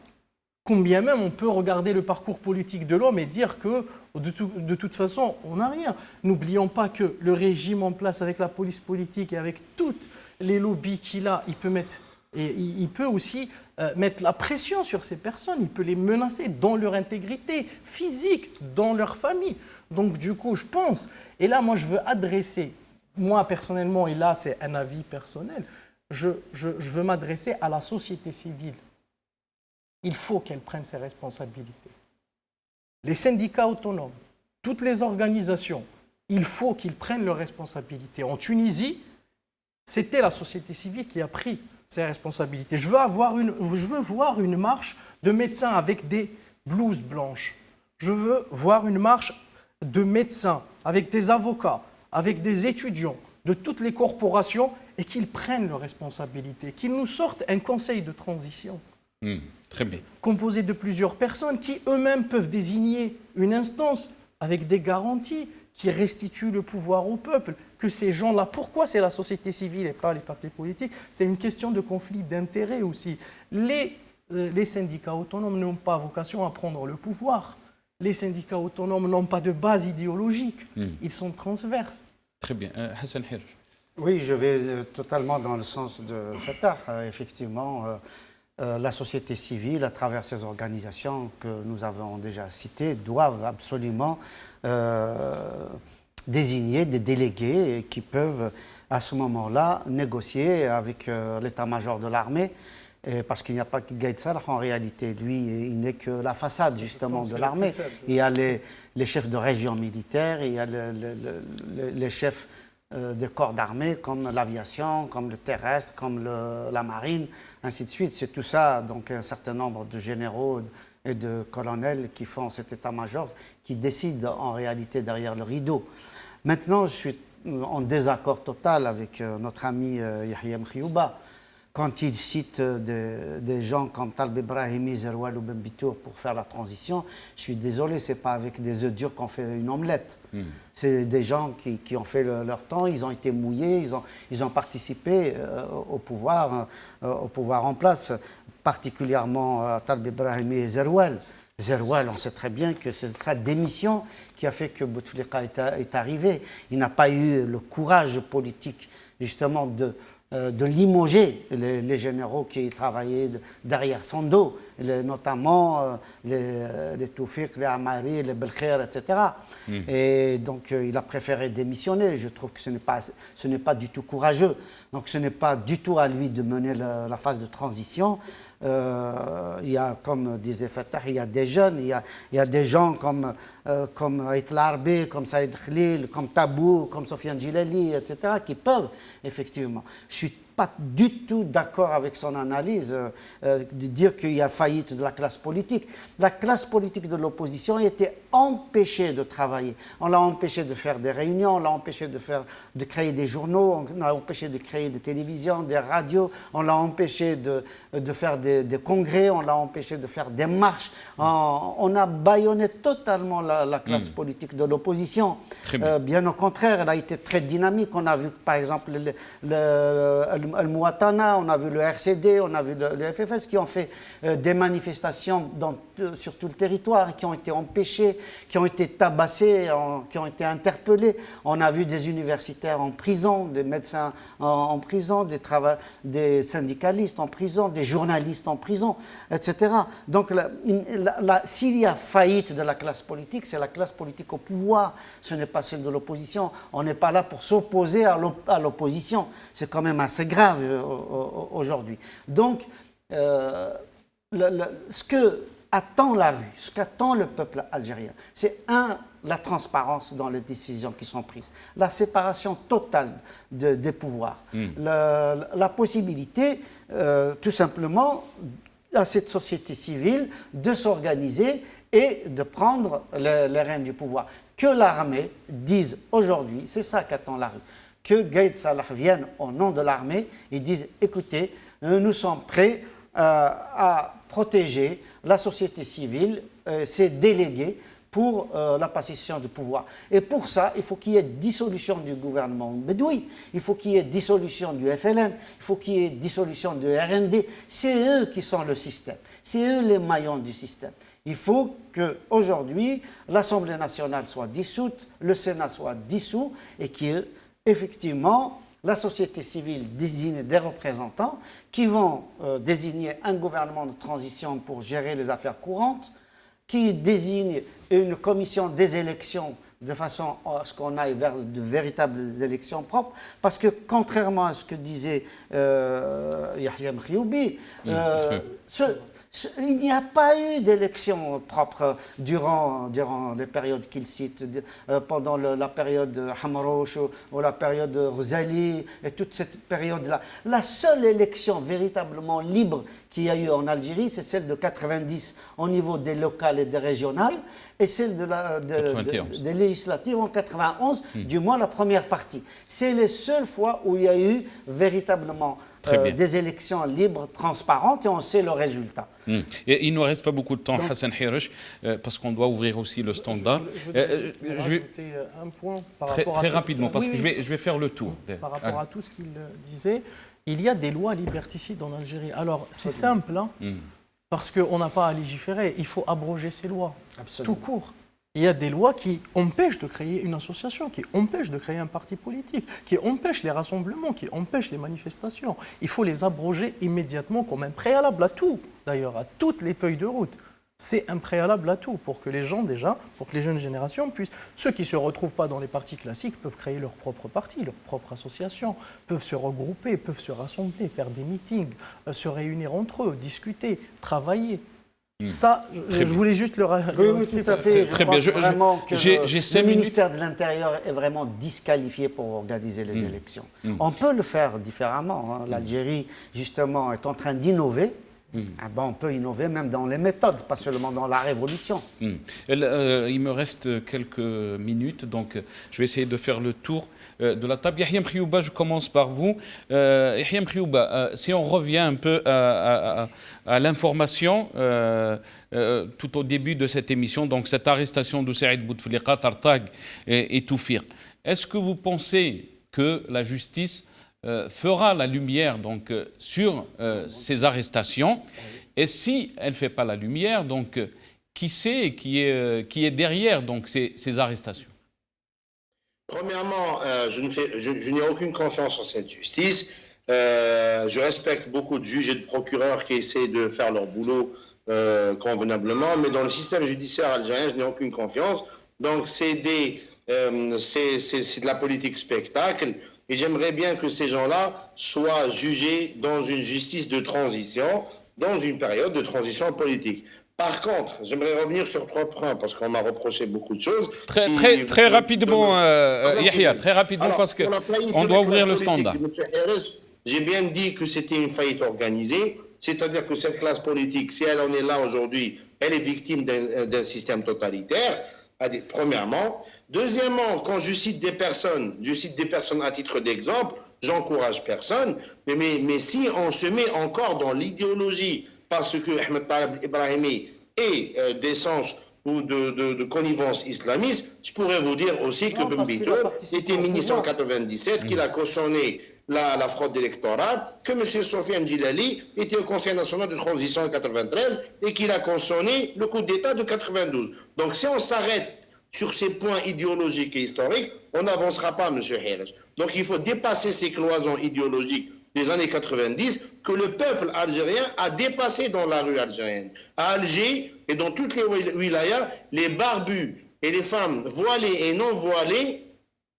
Combien même on peut regarder le parcours politique de l'homme et dire que de toute façon, on n'a rien. N'oublions pas que le régime en place avec la police politique et avec toutes les lobbies qu'il a, il peut aussi mettre la pression sur ces personnes, il peut les menacer dans leur intégrité physique, dans leur famille. Donc du coup, je pense, et là moi je veux adresser, moi personnellement, et là c'est un avis personnel, je veux m'adresser à la société civile. Il faut qu'elle prenne ses responsabilités. Les syndicats autonomes, toutes les organisations, il faut qu'ils prennent leurs responsabilités. En Tunisie, c'était la société civile qui a pris ses responsabilités. Je veux voir une marche de médecins avec des blouses blanches. Je veux voir une marche de médecins avec des avocats, avec des étudiants de toutes les corporations et qu'ils prennent leurs responsabilités, qu'ils nous sortent un conseil de transition. Très bien. Composé de plusieurs personnes qui eux-mêmes peuvent désigner une instance avec des garanties qui restituent le pouvoir au peuple, que ces gens-là, pourquoi c'est la société civile et pas les partis politiques? C'est une question de conflit d'intérêts aussi. Les syndicats autonomes n'ont pas vocation à prendre le pouvoir. Les syndicats autonomes n'ont pas de base idéologique. Ils sont transverses. Très bien. Hassan Hirj. Oui, je vais totalement dans le sens de Fatah. Effectivement, la société civile, à travers ces organisations que nous avons déjà citées, doivent absolument désigner des délégués qui peuvent, à ce moment-là, négocier avec l'état-major de l'armée, parce qu'il n'y a pas que Gaïd Salah, en réalité, lui, il n'est que la façade, justement, de l'armée. Il y a les chefs de région militaire, il y a les chefs des corps d'armée, comme l'aviation, comme le terrestre, comme la marine, ainsi de suite. C'est tout ça, donc un certain nombre de généraux et de colonels qui font cet état-major, qui décident en réalité derrière le rideau. Maintenant, je suis en désaccord total avec notre ami Yahya Mkhiouma. quand il cite des gens comme Talb Ibrahimi, Zerwal ou Ben Bitour pour faire la transition, je suis désolé, ce n'est pas avec des œufs durs qu'on fait une omelette. C'est des gens qui ont fait leur temps, ils ont été mouillés, ils ont participé au pouvoir en place, particulièrement Talb Ibrahimi et Zerwal. Zerwal, on sait très bien que c'est sa démission qui a fait que Bouteflika est arrivé. Il n'a pas eu le courage politique, justement, de limoger les généraux qui travaillaient derrière son dos, notamment les Toufiq, les Amari, les Belkhair, etc. Et donc il a préféré démissionner. Je trouve que ce n'est pas du tout courageux. Donc ce n'est pas du tout à lui de mener la phase de transition. Il y a, comme disait Fatah, il y a des jeunes, il y a des gens comme Aït Arbi, comme Saïd Khalil, comme Tabou, comme Sofiane Djilali, etc., qui peuvent effectivement. Je ne suis pas du tout d'accord avec son analyse de dire qu'il y a faillite de la classe politique. La classe politique de l'opposition était empêchée de travailler. On l'a empêché de faire des réunions, on l'a empêché de créer des journaux, on l'a empêché de créer des télévisions, des radios, on l'a empêché de faire des congrès, on l'a empêché de faire des marches. On a bâillonné totalement la classe politique de l'opposition. Bien au contraire, elle a été très dynamique. On a vu par exemple le Mouatana, on a vu le RCD, on a vu le FFS qui ont fait des manifestations sur tout le territoire, qui ont été empêchées, qui ont été tabassées, qui ont été interpellées. On a vu des universitaires en prison, des médecins en prison, des syndicalistes en prison, des journalistes en prison, etc. Donc s'il y a faillite de la classe politique, c'est la classe politique au pouvoir, ce n'est pas celle de l'opposition. On n'est pas là pour s'opposer à l'opposition. C'est quand même assez grave aujourd'hui. Donc, ce que attend la rue, ce qu'attend le peuple algérien, c'est la transparence dans les décisions qui sont prises, la séparation totale des pouvoirs, la possibilité, tout simplement, à cette société civile de s'organiser et de prendre les rênes du pouvoir. Que l'armée dise aujourd'hui, c'est ça qu'attend la rue, que Gaïd Salah vienne au nom de l'armée et dise « Écoutez, nous sommes prêts à protéger la société civile, ses délégués, pour la passation du pouvoir. Et pour ça, il faut qu'il y ait dissolution du gouvernement bédoui, il faut qu'il y ait dissolution du FLN, il faut qu'il y ait dissolution du RND. C'est eux qui sont le système, c'est eux les maillons du système. Il faut qu'aujourd'hui, l'Assemblée nationale soit dissoute, le Sénat soit dissous et qu'effectivement, la société civile désigne des représentants qui vont désigner un gouvernement de transition pour gérer les affaires courantes, qui désigne une commission des élections de façon à ce qu'on aille vers de véritables élections propres, parce que contrairement à ce que disait Yahya Mkhiyoubi, il n'y a pas eu d'élection propre durant les périodes qu'il cite, pendant la période Hamrouch ou la période Ghazali et toute cette période-là. La seule élection véritablement libre qu'il y a eu en Algérie, c'est celle de 90 au niveau des locales et des régionales, et celle des législatives en 91, du moins la première partie. C'est les seules fois où il y a eu véritablement des élections libres, transparentes, et on sait le résultat. Et il ne nous reste pas beaucoup de temps, Hassan Hiroche, parce qu'on doit ouvrir aussi le standard. Je vais ajouter un point par rapport très rapidement, parce que je vais faire le tour. Par rapport à tout ce qu'il disait, il y a des lois liberticides en Algérie. Alors, c'est simple, hein, parce qu'on n'a pas à légiférer, il faut abroger ces lois, tout court. Il y a des lois qui empêchent de créer une association, qui empêchent de créer un parti politique, qui empêchent les rassemblements, qui empêchent les manifestations. Il faut les abroger immédiatement comme un préalable à tout, d'ailleurs, à toutes les feuilles de route. C'est un préalable à tout pour que les gens déjà, pour que les jeunes générations puissent, ceux qui ne se retrouvent pas dans les partis classiques peuvent créer leur propre parti, leur propre association, peuvent se regrouper, peuvent se rassembler, faire des meetings, se réunir entre eux, discuter, travailler. Ça, je voulais juste le rajouter. Oui, tout à fait. Très bien. Vraiment que le ministère de l'Intérieur est vraiment disqualifié pour organiser les élections. On peut le faire différemment. L'Algérie, justement, est en train d'innover. Ah ben, on peut innover même dans les méthodes, pas seulement dans la révolution. Il me reste quelques minutes, donc je vais essayer de faire le tour de la table. Yahya Mkhiyouba, je commence par vous. Yahya Mkhiyouba, si on revient un peu à l'information tout au début de cette émission, donc cette arrestation de Saïd Bouteflika, Tartag et Toufir, est-ce que vous pensez que la justice fera la lumière donc, sur ces arrestations? Et si elle ne fait pas la lumière, donc, qui c'est qui est derrière donc, ces arrestations? Premièrement, je n'ai aucune confiance en cette justice. Je respecte beaucoup de juges et de procureurs qui essaient de faire leur boulot convenablement, mais dans le système judiciaire algérien, je n'ai aucune confiance. Donc, c'est de la politique spectacle. Et j'aimerais bien que ces gens-là soient jugés dans une justice de transition, dans une période de transition politique. Par contre, j'aimerais revenir sur 3 points, parce qu'on m'a reproché beaucoup de choses. Très rapidement, Yahya, très rapidement, parce qu'on doit ouvrir le standard. J'ai bien dit que c'était une faillite organisée, c'est-à-dire que cette classe politique, si elle en est là aujourd'hui, elle est victime d'un système totalitaire, premièrement. Deuxièmement, quand je cite des personnes à titre d'exemple, j'encourage personne, mais si on se met encore dans l'idéologie, parce que Ahmed Taleb Ibrahimi est d'essence ou de connivence islamiste, je pourrais vous dire aussi que Bembito était ministre en 97, qu'il a cautionné la fraude électorale, que M. Sofiane Djilali était au Conseil national de transition en 93 et qu'il a cautionné le coup d'État de 92. Donc si on s'arrête sur ces points idéologiques et historiques, on n'avancera pas, M. Hiraj. Donc il faut dépasser ces cloisons idéologiques des années 90 que le peuple algérien a dépassé dans la rue algérienne. À Alger et dans toutes les wilayas, les barbus et les femmes voilées et non voilées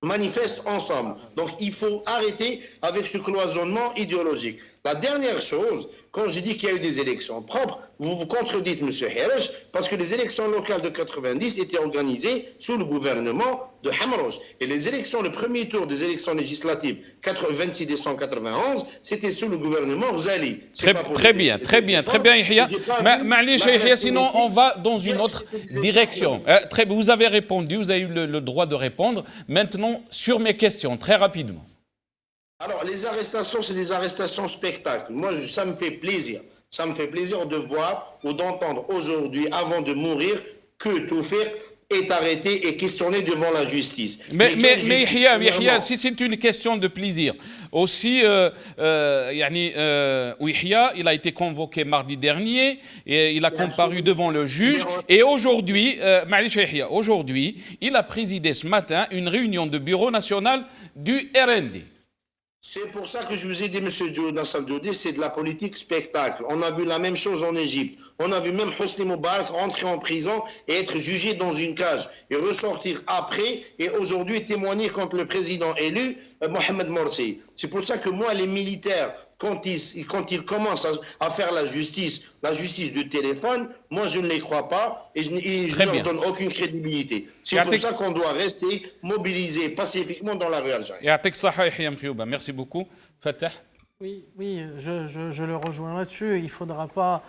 manifestent ensemble. Donc il faut arrêter avec ce cloisonnement idéologique. La dernière chose, quand j'ai dit qu'il y a eu des élections propres, vous vous contredites, M. Hiraj, parce que les élections locales de 90 étaient organisées sous le gouvernement de Hamrouch. Et les élections, le premier tour des élections législatives, 26 décembre 91, c'était sous le gouvernement Ghazali. Très bien, Yahya. Ma'alish, Yahya, sinon on va dans une autre direction. Vous avez répondu, vous avez eu le droit de répondre. Maintenant, sur mes questions, très rapidement. Alors, les arrestations, c'est des arrestations spectacles. Moi, ça me fait plaisir. Ça me fait plaisir de voir ou d'entendre aujourd'hui, avant de mourir, que Toufir est arrêté et questionné devant la justice. Mais Yahya, si c'est une question de plaisir, aussi, Yahya, il a été convoqué mardi dernier, et il a comparu devant le juge, et aujourd'hui, aujourd'hui, il a présidé ce matin une réunion de bureau national du RND. C'est pour ça que je vous ai dit, M. Nassal Djoudi, c'est de la politique spectacle. On a vu la même chose en Égypte. On a vu même Hosni Moubarak rentrer en prison et être jugé dans une cage et ressortir après et aujourd'hui témoigner contre le président élu, Mohamed Morsi. C'est pour ça que moi, les militaires, quand ils commencent à faire la justice de téléphone, moi je ne les crois pas et je ne leur donne aucune crédibilité. C'est pour ça qu'on doit rester mobilisé pacifiquement dans la rue algérienne. Merci beaucoup. Fatah. Oui, je le rejoins là-dessus. Il faudra pas...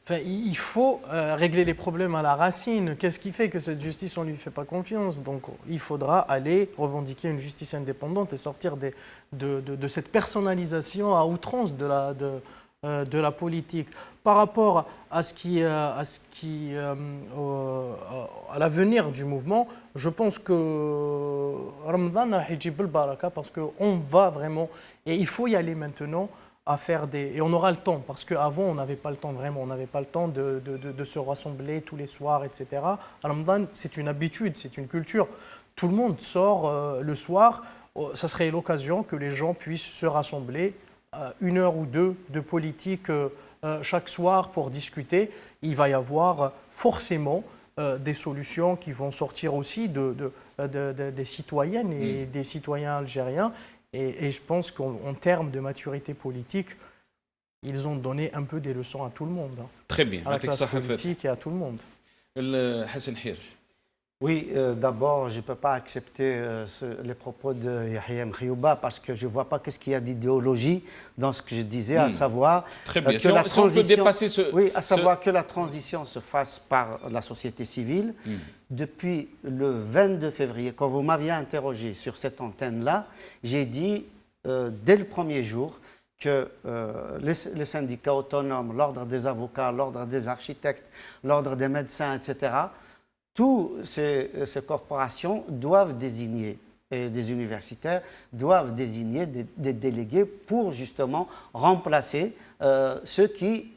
Enfin, il faut régler les problèmes à la racine. Qu'est-ce qui fait que cette justice, on ne lui fait pas confiance? Donc, il faudra aller revendiquer une justice indépendante et sortir de cette personnalisation à outrance de la politique. Par rapport à l'avenir du mouvement, je pense que Ramadan a hijib al-baraka parce qu'on va vraiment, et il faut y aller maintenant, à faire et on aura le temps, parce qu'avant on n'avait pas le temps vraiment, on n'avait pas le temps de se rassembler tous les soirs, etc. Ramadan, c'est une habitude, c'est une culture. Tout le monde sort le soir, ça serait l'occasion que les gens puissent se rassembler 1 heure ou 2 de politique chaque soir pour discuter. Il va y avoir forcément des solutions qui vont sortir aussi des citoyennes et des citoyens algériens. Et je pense qu'en termes de maturité politique, ils ont donné un peu des leçons à tout le monde. Très bien. À la classe politique et à tout le monde. Hassan Hirj. Oui, d'abord, je ne peux pas accepter les propos de Yahya Mkhiyouba parce que je ne vois pas qu'est-ce qu'il y a d'idéologie dans ce que je disais, à savoir Très bien. que la si on peut dépasser que la transition se fasse par la société civile. Depuis le 22 février, quand vous m'aviez interrogé sur cette antenne-là, j'ai dit dès le premier jour que les syndicats autonomes, l'ordre des avocats, l'ordre des architectes, l'ordre des médecins, etc., toutes ces corporations doivent désigner, et des universitaires doivent désigner des délégués pour justement remplacer ceux qui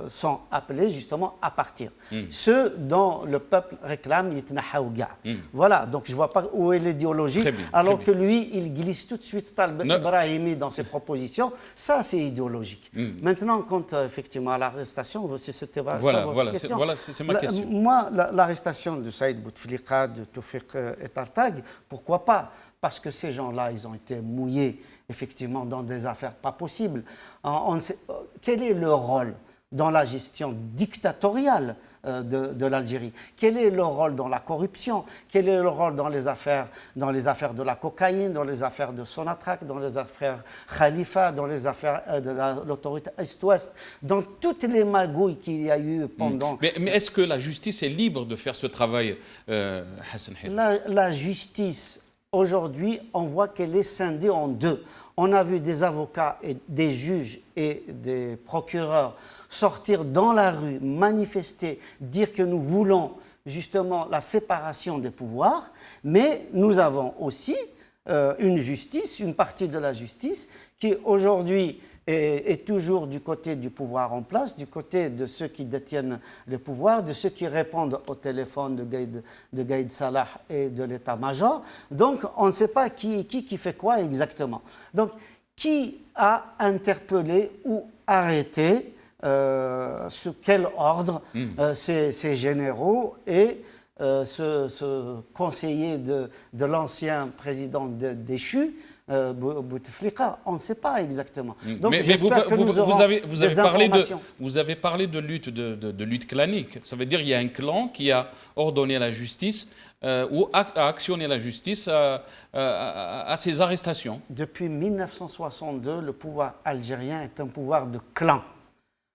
sont appelés justement à partir. Ceux dont le peuple réclame Yitnahaouga. Voilà, donc je ne vois pas où est l'idéologie, alors que lui, il glisse tout de suite Talb Ibrahimi dans ses propositions. Ça, c'est idéologique. Maintenant, quant effectivement à l'arrestation, c'était voilà, c'est ma question. Moi, l'arrestation de Saïd Bouteflika, de Toufiq et Tartag, pourquoi pas? Parce que ces gens-là, ils ont été mouillés, effectivement, dans des affaires pas possibles. On sait, quel est leur rôle dans la gestion dictatoriale de l'Algérie? Quel est leur rôle dans la corruption? Quel est leur rôle dans les affaires de la cocaïne, dans les affaires de Sonatrach, dans les affaires Khalifa, dans les affaires de l'autorité Est-Ouest, dans toutes les magouilles qu'il y a eu pendant... Mais est-ce que la justice est libre de faire ce travail, Hassan Hirish? La justice... Aujourd'hui, on voit qu'elle est scindée en deux. On a vu des avocats, et des juges et des procureurs sortir dans la rue, manifester, dire que nous voulons justement la séparation des pouvoirs, mais nous avons aussi une justice, une partie de la justice qui aujourd'hui est toujours du côté du pouvoir en place, du côté de ceux qui détiennent le pouvoir, de ceux qui répondent au téléphone de Gaïd Salah et de l'état-major. Donc, on ne sait pas qui fait quoi exactement. Donc, qui a interpellé ou arrêté, sous quel ordre, ces généraux et ce conseiller de l'ancien président déchu, Bouteflika, on ne sait pas exactement. Donc, mais vous avez parlé de lutte clanique. Ça veut dire qu'il y a un clan qui a ordonné la justice ou a actionné la justice à ces arrestations. Depuis 1962, le pouvoir algérien est un pouvoir de clan.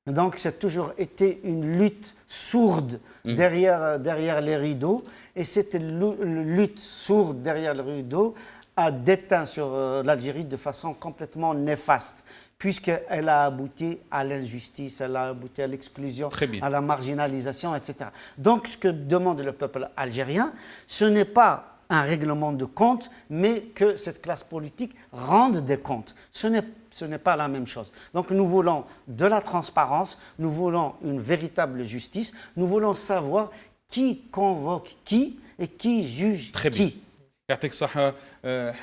Donc, c'est toujours été une lutte sourde derrière les rideaux. Et cette lutte sourde derrière les rideaux a déteint sur l'Algérie de façon complètement néfaste, puisqu'elle a abouti à l'injustice, elle a abouti à l'exclusion, à la marginalisation, etc. Donc, ce que demande le peuple algérien, ce n'est pas un règlement de comptes, mais que cette classe politique rende des comptes. Ce n'est pas la même chose. Donc nous voulons de la transparence, nous voulons une véritable justice, nous voulons savoir qui convoque qui et qui juge qui.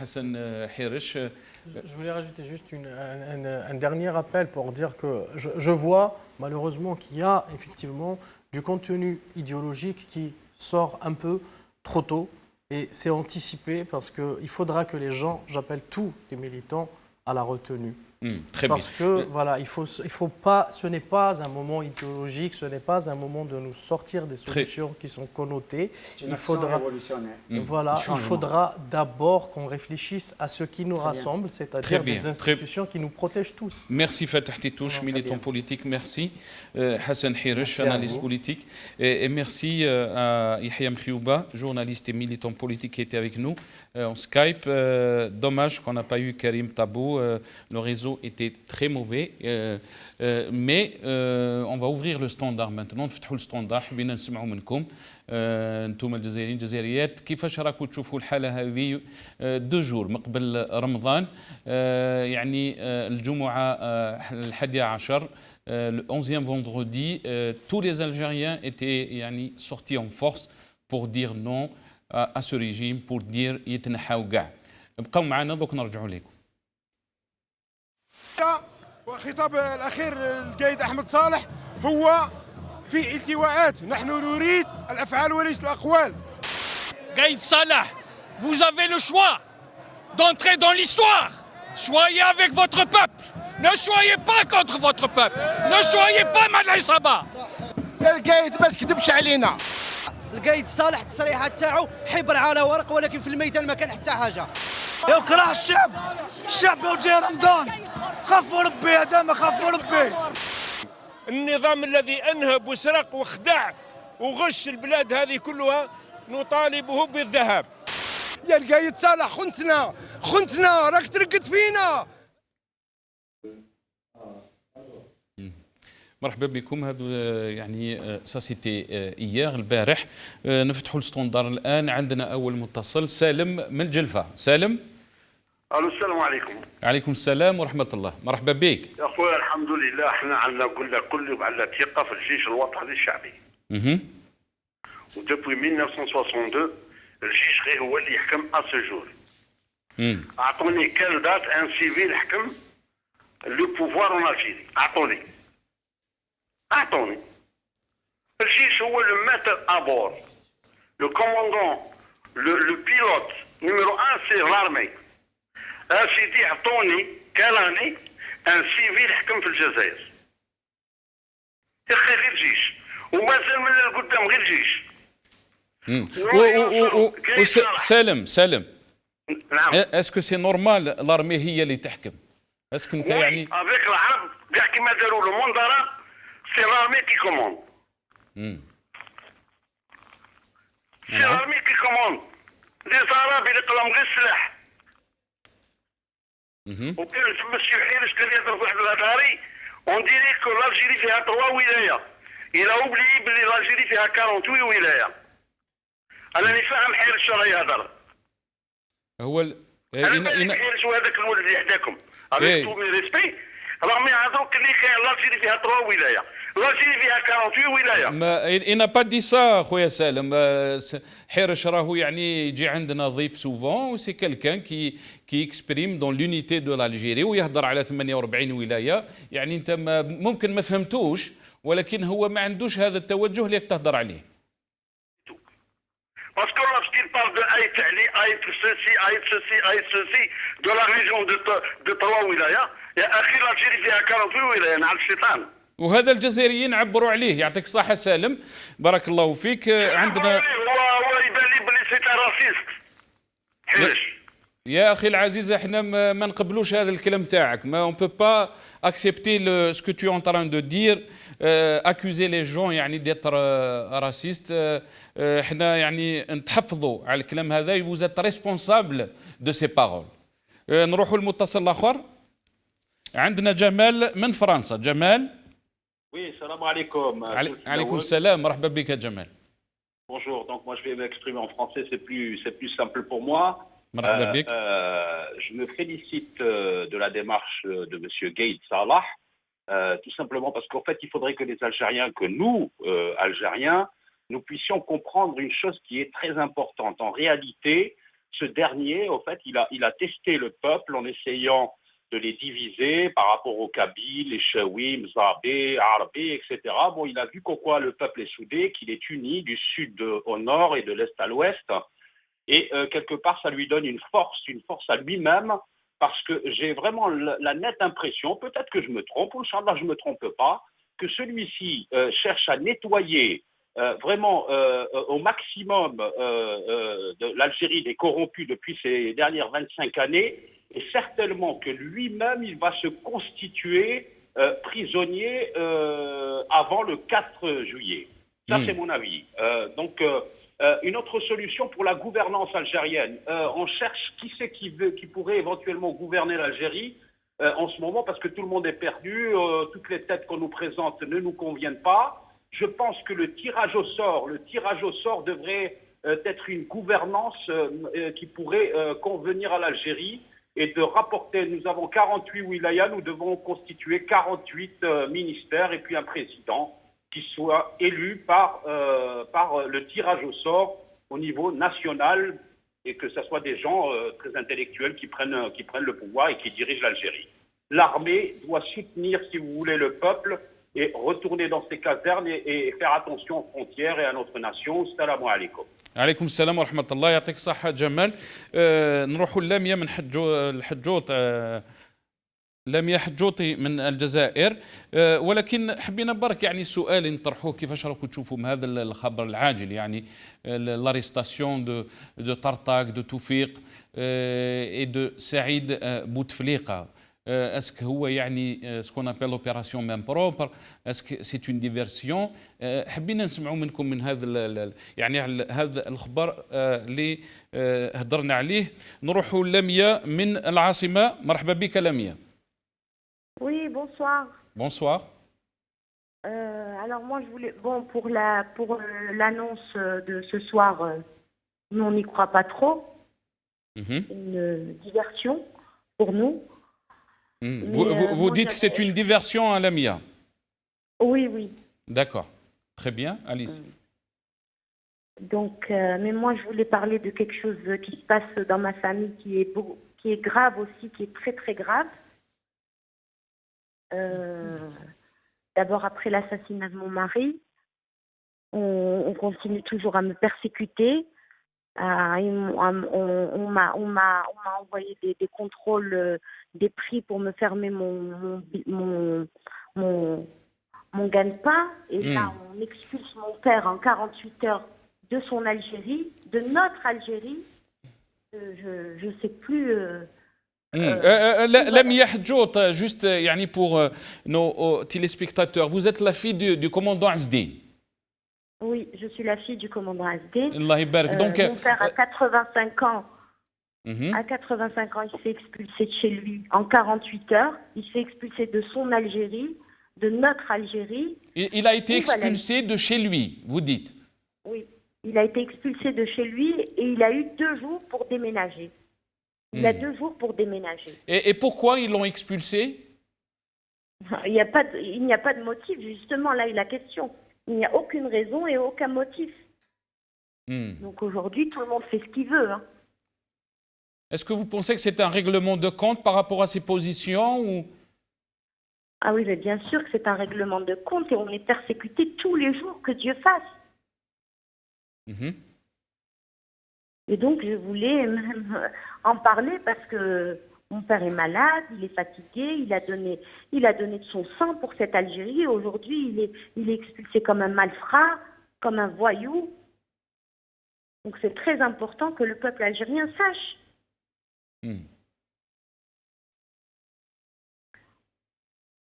Hassan Hirish. Je voulais rajouter juste un dernier appel pour dire que je vois malheureusement qu'il y a effectivement du contenu idéologique qui sort un peu trop tôt. Et c'est anticipé parce qu'il faudra que les gens, j'appelle tous les militants à la retenue. Parce que voilà, il faut pas, ce n'est pas un moment idéologique, ce n'est pas un moment de nous sortir des solutions qui sont connotées. C'est une action révolutionnaire. Voilà, il faudra d'abord qu'on réfléchisse à ce qui nous rassemble, c'est-à-dire des institutions qui nous protègent tous. Merci Fatah Titouche, militant politique. Merci Hassan Hirish, analyste politique. Et merci à Yahya Mkhiyouba, journaliste et militant politique qui était avec nous en Skype. Dommage qu'on n'a pas eu Karim Tabou. Le réseau était très mauvais, mais on va ouvrir le standard maintenant. نفتحوا الستاندار حبينا نسمعوا منكم انتم الجزائريين الجزائريات كيفاش راكم تشوفوا الحاله هذه دو جور من قبل رمضان يعني الجمعه 11 le 11e vendredi tous les Algériens étaient يعني sortis en force pour dire non à ce régime, pour dire يتنحاو كاع. بقاو معنا دوك نرجعوا لكم. وخطاب الأخير القايد أحمد صالح هو في التواءات، نحن نريد الأفعال وليس الأقوال. قايد صالح, vous avez le choix d'entrer dans l'histoire. Soyez avec votre peuple. Ne soyez pas contre votre peuple. Ne soyez pas mal العصابة. القايد ما تكذبش علينا. القايد صالح التصريحات تاعو حبر على ورق، ولكن في الميدان ما كان حتى حاجه. يكره الشعب يوجي رمضان، خافوا ربي هذا ما خافوا ربي. النظام الذي انهب وسرق وخدع وغش البلاد هذه كلها نطالبه بالذهاب. يا القايد صالح خنتنا راك ترقد فينا. مرحبا بكم. هذا يعني ساسيتي ايير البارح. نفتحوا الستوندار الان. عندنا اول متصل سالم من الجلفه. سالم. الو السلام عليكم. عليكم السلام ورحمه الله. مرحبا بك. يا خويا الحمد لله احنا عندنا قلنا كل عندنا ثقه في الجيش الوطني الشعبي. ودبوي 1962 الجيش غير هو اللي يحكم اسجور. اعطوني كان دات ان سيفيل حكم لو بوفوار اون الجيري. اعطوني الجيش هو لو ماتر ابور لو كوموندون لو بيلوت نيميرو 1 سي لارمي. سيدي عطوني كلامي ان سيفيل حكم في الجزائر. يا اخي غير الجيش ومازال من القدام غير الجيش. سالم نعم. اسكو سي نورمال لارمي هي اللي تحكم؟ اسكو انت يعني افيك العرب كاع كيما داروا له مونضرا سي لارمي كي كوموند. سي لارمي كي كوموند. لي زرابي اللي قلهم غير السلاح. وكان تما السي حيرش كان يهضر في واحد الهضاري اون ديري كو لالجيري فيها 3 ولايه. الى اوبلي بلي لالجيري فيها 48 ولايه. انا اللي فاهم حيرش راه يهضر. هو انا حيرش وهذاك الولد اللي حداكم افيك تو مي ريسبي راهم يهضروا كلي كاين لالجيري فيها 3 ولايه. لالجيري فيها 48 ولايه. ما انا با دي سا خويا سالم. حيرش راهو يعني يجي عندنا ضيف سوفون وسي كالكان كي اكسبريم دون لونيتي دو لالجيري ويهضر على 48 ولايه. يعني انت ممكن ما فهمتوش ولكن هو ما عندوش هذا التوجه اللي تهضر عليه. Parce que lorsqu'il parle de Aït-Ali, Aït-ceci, de la région de 3 wilaya, يا أخي l'Algérie فيها 48 ولاية نعم الشيطان. وهذا الجزائريين عبروا عليه. يعطيك الصحة سالم. بارك الله فيك. عندنا هو يبان لي بلي سي راسيست. حيرش. يا اخي العزيز احنا ما نقبلوش هذا الكلام تاعك. ما اون بو با اكسبتي سكو تو اون تران دو دير اكوزي لي جون يعني ديتر راسيست. احنا يعني نتحفظوا على الكلام هذا. vous êtes responsable de ces paroles. نروحوا للمتصل الاخر. عندنا جمال من فرنسا. جمال. وي السلام عليكم. عليكم السلام. مرحبا بك جمال. Bonjour, donc moi je vais m'exprimer en français, c'est plus simple pour moi. Je me félicite de la démarche de M. Gaïd Salah, tout simplement parce qu'en fait, il faudrait que les Algériens, que nous, Algériens, nous puissions comprendre une chose qui est très importante. En réalité, ce dernier, en fait, il a testé le peuple en essayant de les diviser par rapport aux Kabyles, les Chaouim, Zabé, Arabé, etc. Bon, il a vu qu'en quoi le peuple est soudé, qu'il est uni du sud au nord et de l'est à l'ouest. Et quelque part, ça lui donne une force à lui-même, parce que j'ai vraiment la nette impression, peut-être que je me trompe, ou Inch'Allah je ne me trompe pas, que celui-ci cherche à nettoyer vraiment au maximum de l'Algérie des corrompus depuis ces dernières 25 années, et certainement que lui-même, il va se constituer prisonnier avant le 4 juillet. Ça, c'est mon avis. Une autre solution pour la gouvernance algérienne. On cherche qui pourrait éventuellement gouverner l'Algérie en ce moment, parce que tout le monde est perdu, toutes les têtes qu'on nous présente ne nous conviennent pas. Je pense que le tirage au sort devrait être une gouvernance qui pourrait convenir à l'Algérie et de rapporter. Nous avons 48 wilayas, nous devons constituer 48 ministères et puis un président qui soit élu par le tirage au sort au niveau national, et que ce soit des gens très intellectuels qui prennent le pouvoir et qui dirigent l'Algérie. L'armée doit soutenir, si vous voulez, le peuple et retourner dans ses casernes et faire attention aux frontières et à notre nation. Salam alaikum. عليكم السلام ورحمة الله. يعطيك الصحة جمال. نروحوا اللامية من الحجوط. لميا حجوطي من الجزائر. ولكن حبينا برك يعني السؤال نطرحوه، كيفاش راكم تشوفوا من هذا الخبر العاجل، يعني لاريستاسيون دو طرطاق دو توفيق اي دو سعيد بوتفليقه. اسك هو يعني سكون ابل اوبيراسيون ميم بروبر، اسك سي اون ديفيرسيون؟ حبينا نسمعوا منكم من هذا يعني هذا الخبر اللي هضرنا عليه. نروحوا لميا من العاصمه. مرحبا بك لميا. Oui, bonsoir. Bonsoir. Alors moi je voulais pour l'annonce de ce soir, nous on n'y croit pas trop. Une diversion pour nous. Vous dites que c'est une diversion à Lamia? Oui, oui. D'accord. Très bien, allez-y. Donc, mais moi je voulais parler de quelque chose qui se passe dans ma famille qui est grave aussi, qui est très très grave. D'abord, après l'assassinat de mon mari, on continue toujours à me persécuter. On m'a envoyé des contrôles des prix pour me fermer mon gagne-pain. Et là, on expulse mon père en 48 heures de son Algérie, de notre Algérie. Je ne sais plus... Lamia Hadjout, juste yani pour nos téléspectateurs, vous êtes la fille du commandant Azdin. Oui, je suis la fille du commandant Azdin. Allah Ibarak. Donc, mon père a 85 ans. À 85 ans, il s'est expulsé de chez lui en 48 heures. Il s'est expulsé de son Algérie, de notre Algérie. Il a été expulsé de chez lui, vous dites? Oui, il a été expulsé de chez lui et il a eu 2 jours pour déménager. Il a 2 jours pour déménager. Et pourquoi ils l'ont expulsé? Il n'y a pas de motif, justement, là est la question. Il n'y a aucune raison et aucun motif. Donc aujourd'hui, tout le monde fait ce qu'il veut. Hein. Est-ce que vous pensez que c'est un règlement de compte par rapport à ses positions ou... Ah oui, mais bien sûr que c'est un règlement de compte et on est persécuté tous les jours, que Dieu fasse. Et donc, je voulais même en parler parce que mon père est malade, il est fatigué, il a donné de son sang pour cette Algérie. Et aujourd'hui, il est expulsé comme un malfrat, comme un voyou. Donc, c'est très important que le peuple algérien sache.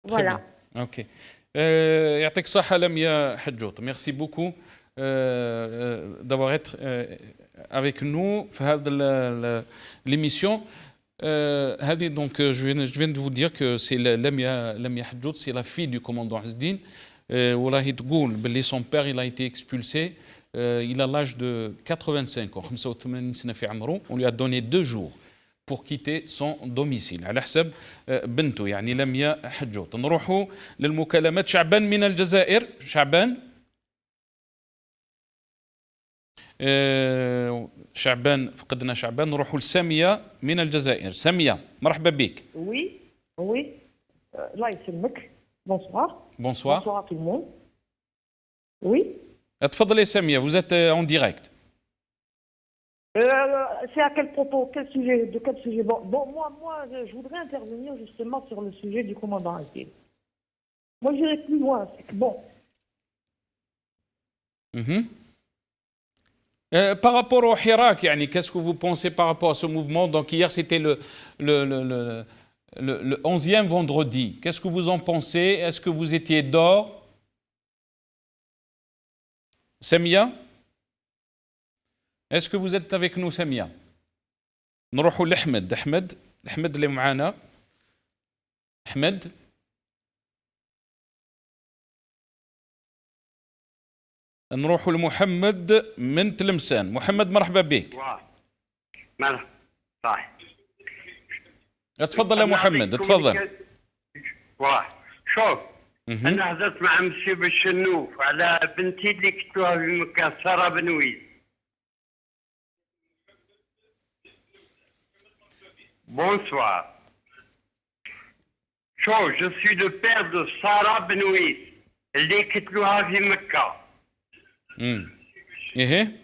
Voilà. Ok. Yatek Saha Lamia Hadjout. Merci beaucoup d'avoir été avec nous dans l'émission. Donc, je viens de vous dire que c'est Lamia Hadjout, c'est la fille du commandant Azdin. Son père il a été expulsé. Il a l'âge de 85 ans. On lui a donné 2 jours pour quitter son domicile على حسب بنته يعني لميا حجوط. نروحوا للمكالمات. شعبان من الجزائر. شعبان شعبان فقدنا شعبان. نروحوا لسامية من الجزائر. سامية مرحبا بك. Oui, oui. Là, يسلمك. Bonsoir. Bonsoir. Bonsoir à tout le monde. Oui. تفضلي سامية, vous êtes en direct. C'est à quel propos, quel sujet, de quel sujet? Bon, moi, je voudrais intervenir justement sur le sujet du commandant Azdin. Moi, j'irai plus loin. C'est que bon. Par rapport au Hirak, yani, qu'est-ce que vous pensez par rapport à ce mouvement? Donc hier, c'était le 11e vendredi. Qu'est-ce que vous en pensez? Est-ce que vous étiez d'or? Samia? Est-ce que vous êtes avec nous, Samia? نروحوا لأحمد. أحمد اللي معانا. أحمد. نروحوا لمحمد من تلمسان. محمد مرحبا بك. مرحبا. صح. تفضل يا محمد تفضل. شوف انا هضرت مع مسيو بالشنوف على بنتي اللي قتلوها في مكان ساره بنويس. Bonsoir. شوف je suis le père de Sarah Benoît اللي قتلوها في مكة. ايه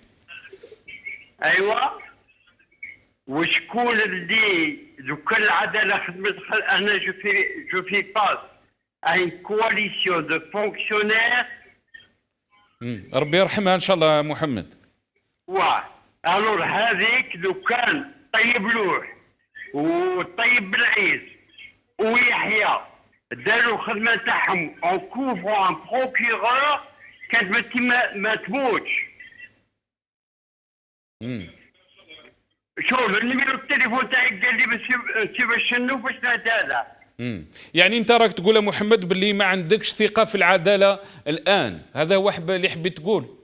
ايوه وشكون اللي دوكا العداله خدمت انا جو في باس ان كواليسيون دو فونكسيونير. ربي يرحمها ان شاء الله محمد. واه الور هذيك لو كان طيب لوح وطيب بالعيد ويحيى داروا الخدمه تاعهم اون كوفرون ان بروكيغور كانت ما تموتش. شوف النيميرو التليفون تاعي قال لي سي باش شنو باش نتابع. يعني انت راك تقول يا محمد باللي ما عندكش ثقه في العداله الان، هذا واحد اللي حبيت تقول؟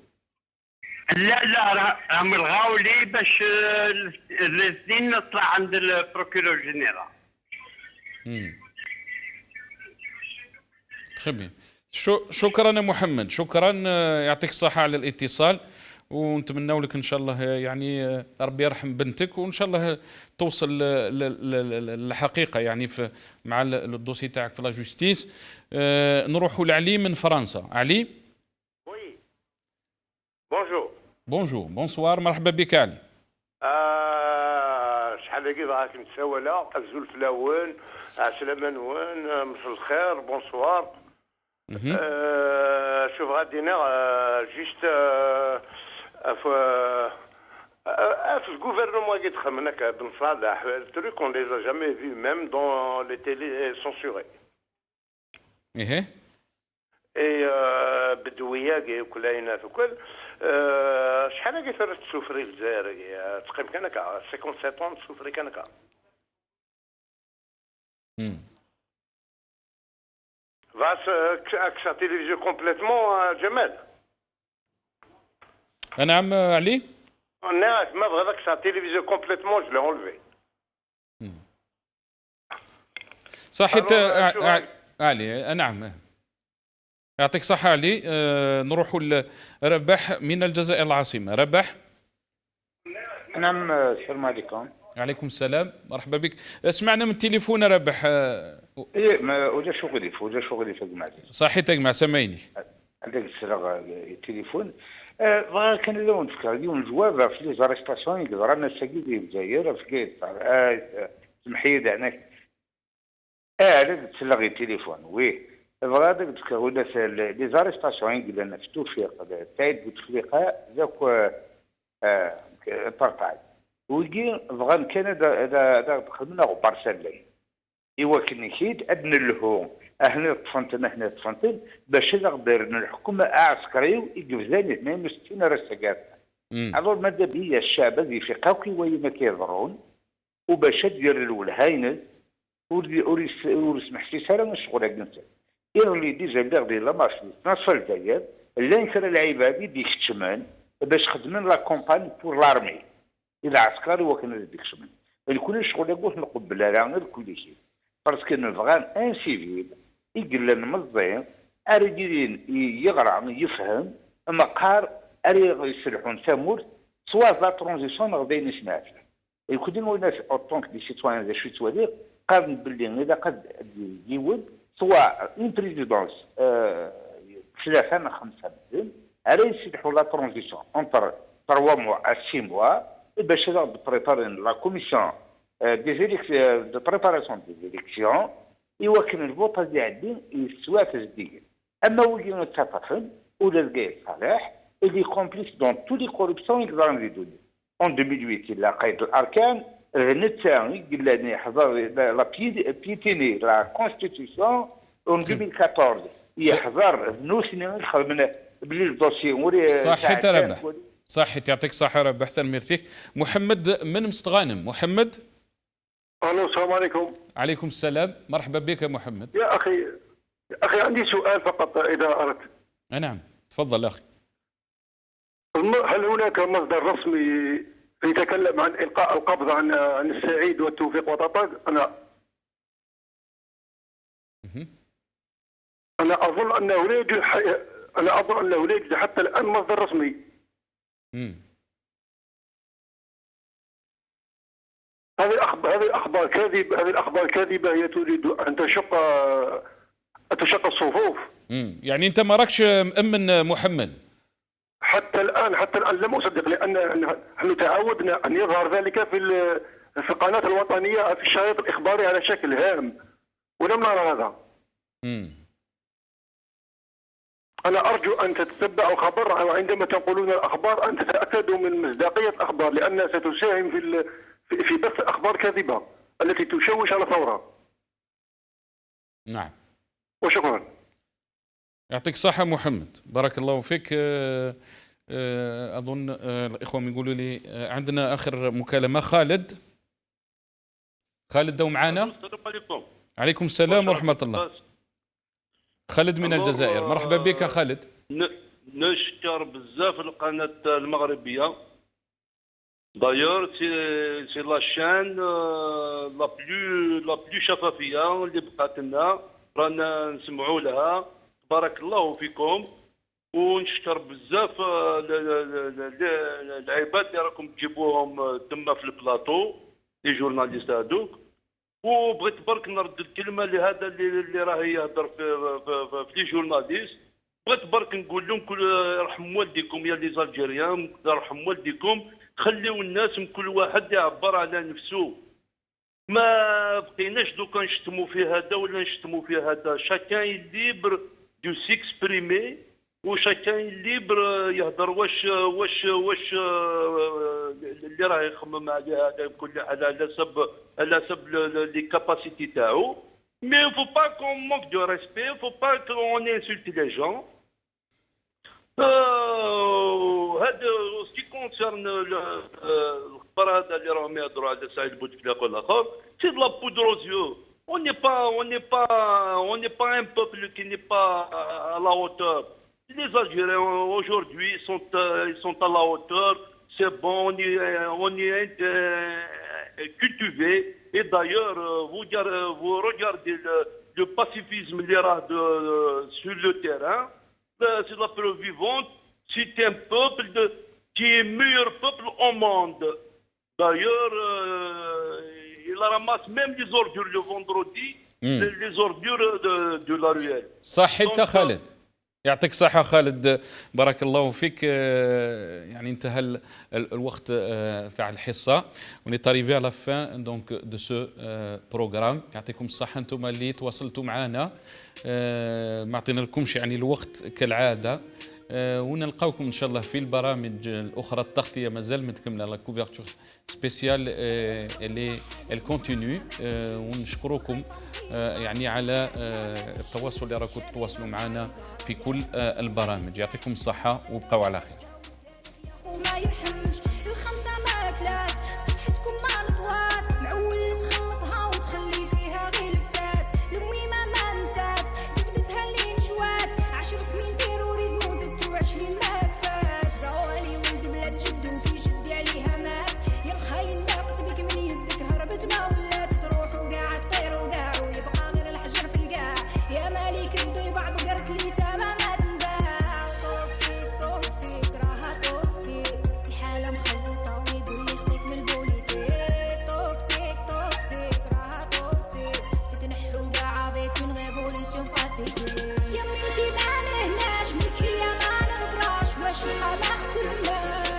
لا راهم لغاو لي باش الاثنين نطلع عند البروكيرور جينيرال. تخي شكرا يا محمد، شكرا، يعطيك الصحه على الاتصال، ونتمنوا لك ان شاء الله يعني ربي يرحم بنتك، وان شاء الله توصل للحقيقه يعني في مع الدوسي تاعك في لا جوستيس. نروحوا لعلي من فرنسا. علي. وي بونجور. بونجور بونسوار، مرحبا بك علي. شحال هكي راك متساوله الزول في الاول عسلامه نوان مساء الخير بونسوار. شوف غادي جيست في الجوفرنمون qui تخمم هناك بن صالح التروك on les a jamais vus même dans les télés censurées. اي بدويه كلينا في كل شحال هكا فرت تسوفري في الجزائر تقريبا كان هكا 57 تسوفري كان هكا. Vas à télévision complètement جمال. نعم علي. نعم ما بغى ذاك التلفزيون كومبليتمون جو لي اونليفي. صحيت علي. نعم يعطيك صحة علي. نروحوا لرباح من الجزائر العاصمة. رباح. نعم السلام عليكم. عليكم السلام، مرحبا بك. سمعنا من التليفون رباح. ايه وجا شغلي في الجماعة. صحيح تجمع سامعيني. عندك التليفون. كان لون نفكر اليوم الجواب في لي زاريستاسيون اللي رانا ساكي في الجزائر في كايت محيد هناك. هذاك تسلغي التليفون وي هذاك تذكروا لي زاريستاسيون اللي انا في التوفيق تايد بوتفليقه ذاك بارتاي ويجي بغا كان هذا خدمنا بارسلين ايوا كني كيد ادن له هنا طفنتين باش نقدر الحكومه عسكريه يقفزاني 62 رسقات. الور ماذا بيا الشعب اللي في قاوكي وما كيضرون وباش دير الولهاينه ورسمح سيسالا من الشغل كنت اللي ديجا دي لا مارش نصف الجزائر اللي نكر العباد ديك الشمال باش خدمن لا كومباني بور لارمي الى عسكري وكان ديك الشمال الكل شغل يقول نقبل على كل شيء باسكو نبغى ان سيفيل يقول المنظم اريدين يقرا يفهم اما قار اري يسلحون ثمور سوا لا ترانزيسيون غادي نسمع يكون الناس اوطونك دي سيتوان ذا شي توالي قابل باللي اذا قد يود سواء اون بريزيدونس 3 من 5 سنين اري يسلحوا لا ترانزيسيون اونتر 3 موا 6 موا باش بريبارين لا كوميسيون دي بريباراسيون دي زيليكسيون يوكل الفوط اللي عندي يسوى تجديد. اما وين نتفقن ولا القايد صالح اللي كومبليس دون تو لي كوربسيون يقدروا يزيدوني. اون 2008 لا قائد الاركان نتاعي قال لي حضر لا بيتيني لا كونستيتيسيون اون 2014 يحضر نوسنا خدمنا بلي الدوسي وري صحيت ربح صحيت يعطيك الصحة ربح تنمير فيك. محمد من مستغانم. محمد. الو السلام عليكم. عليكم السلام، مرحبا بك يا محمد. يا اخي عندي سؤال فقط اذا اردت. نعم تفضل اخي. هل هناك مصدر رسمي يتكلم عن القاء القبض عن السعيد والتوفيق وطاطاق؟ انا اظن انه لا يوجد حتى الان مصدر رسمي. هذه الاخبار كاذبه هي تريد ان تشق الصفوف. يعني انت ما راكش مأمن محمد؟ حتى الان لم اصدق، لان نحن تعودنا ان يظهر ذلك في القناه الوطنيه في الشريط الاخباري على شكل هام، ولم نرى هذا. انا ارجو ان تتتبعوا الخبر، وعندما تنقلون الاخبار ان تتاكدوا من مصداقيه الاخبار، لانها ستساهم في بث اخبار كاذبه التي تشوش على الثوره. نعم. وشكرا. يعطيك الصحة محمد، بارك الله فيك. أظن الإخوة يقولوا لي عندنا آخر مكالمة. خالد دو معانا. السلام عليكم. عليكم السلام ورحمة الله. خالد من الجزائر، مرحبا بك خالد. نشكر بزاف القناة المغربية. دايور سي لا شان لا بلو شفافية اللي بقات لنا، رانا نسمعوا لها، بارك الله فيكم. ونشكر بزاف العباد اللي راكم تجيبوهم تما في البلاطو، لي جورناليست هذوك. وبغيت برك نرد الكلمه لهذا اللي راه يهضر في لي جورناليست. بغيت برك نقول لهم يرحم والديكم يا لي زالجيريان، يرحم والديكم، خليو الناس كل واحد يعبر على نفسه. ما بقيناش دوكا نشتموا في هذا ولا نشتموا في هذا. شاكان ليبر دو سيكسبريمي، وشاكان ليبر يهضر واش اللي راه يخمم على كل على حسب لي كاباسيتي تاعو. مي فو با كون مونك دو ريسبي، فو با كون انسولتي لي جون. هذا سكي كونسيرن الخبر هذا اللي راهم يهضروا على سعيد بوتفليقه والاخر، سي دو لا بودر aux yeux. On n'est pas un peuple qui n'est pas à la hauteur. Les Algériens aujourd'hui ils sont à la hauteur. C'est bon, on y est cultivé. Et d'ailleurs, vous regardez le pacifisme sur le terrain. C'est la preuve vivante. C'est un peuple qui est le meilleur peuple au monde. D'ailleurs, il ramasse même les ordures le vendredi, les ordures de la ruelle. صح انت خالد، يعطيك الصحة خالد، بارك الله فيك. يعني انتهى الوقت تاع الحصة، ونيت اريفي على فان دونك دو سو بروغرام. يعطيكم الصحة انتم اللي تواصلتوا معنا، ما عطينا لكمش يعني الوقت كالعادة. ونلقاوكم ان شاء الله في البرامج الاخرى. التغطيه مازال متكمله، لا كوفرتور سبيسيال اللي الكونتينيو. ونشكركم يعني على التواصل اللي راكم تتواصلوا معنا في كل البرامج. يعطيكم الصحه وبقوا على خير. وما يرحمش الخمسه ماكلات، صحتكم ما نطوات، معول تخلطها وتخلي فيها غير الفتات، القميمه ما نسات، كبدتها اللي نشوات، 10 سنين تيروريزم وزدتو 20 ما كفات، زوالي ولد بلاد جدو في جدي عليها مات، يا الخاين لاقت بك من يدك هربت ما ولات، تروح وقاع تطير وقاع ويبقى غير الحجر في القاع، يا مالك الضيبع بقرت لي تمام تنباع، توكسيك توكسيك راها توكسيك، الحالة مخلطة ويقول لي خديك من البوليتيك، توكسيك توكسيك راها توكسيك، تتنحو قاع بيك من غير بوليسيون باسيفيك، يا بنتي ما نهناش ملكية ما نبراش، واش ما خسرناش،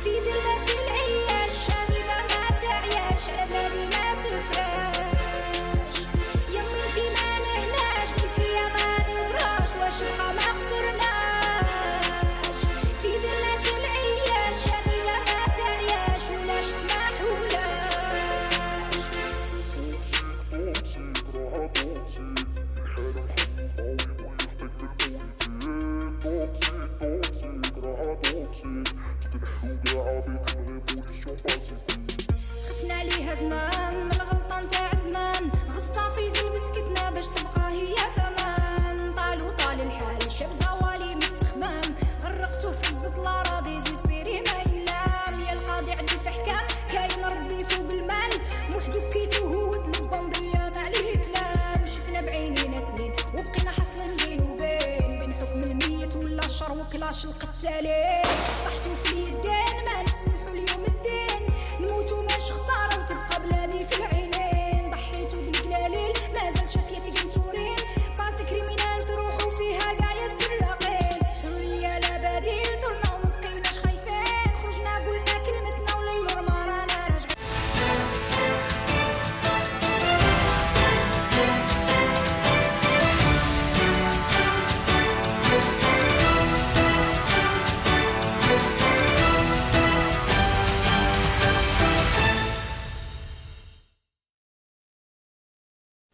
في دربة العياش شاربة ما تعياش، عبادي ما تفراش، يا بنتي ما نهناش ملكية ما نبراش، واش ما خسرناش، في دربة العياش شاربة ما تعياش، ولاش سماحولاش. خفنا عليها زمان.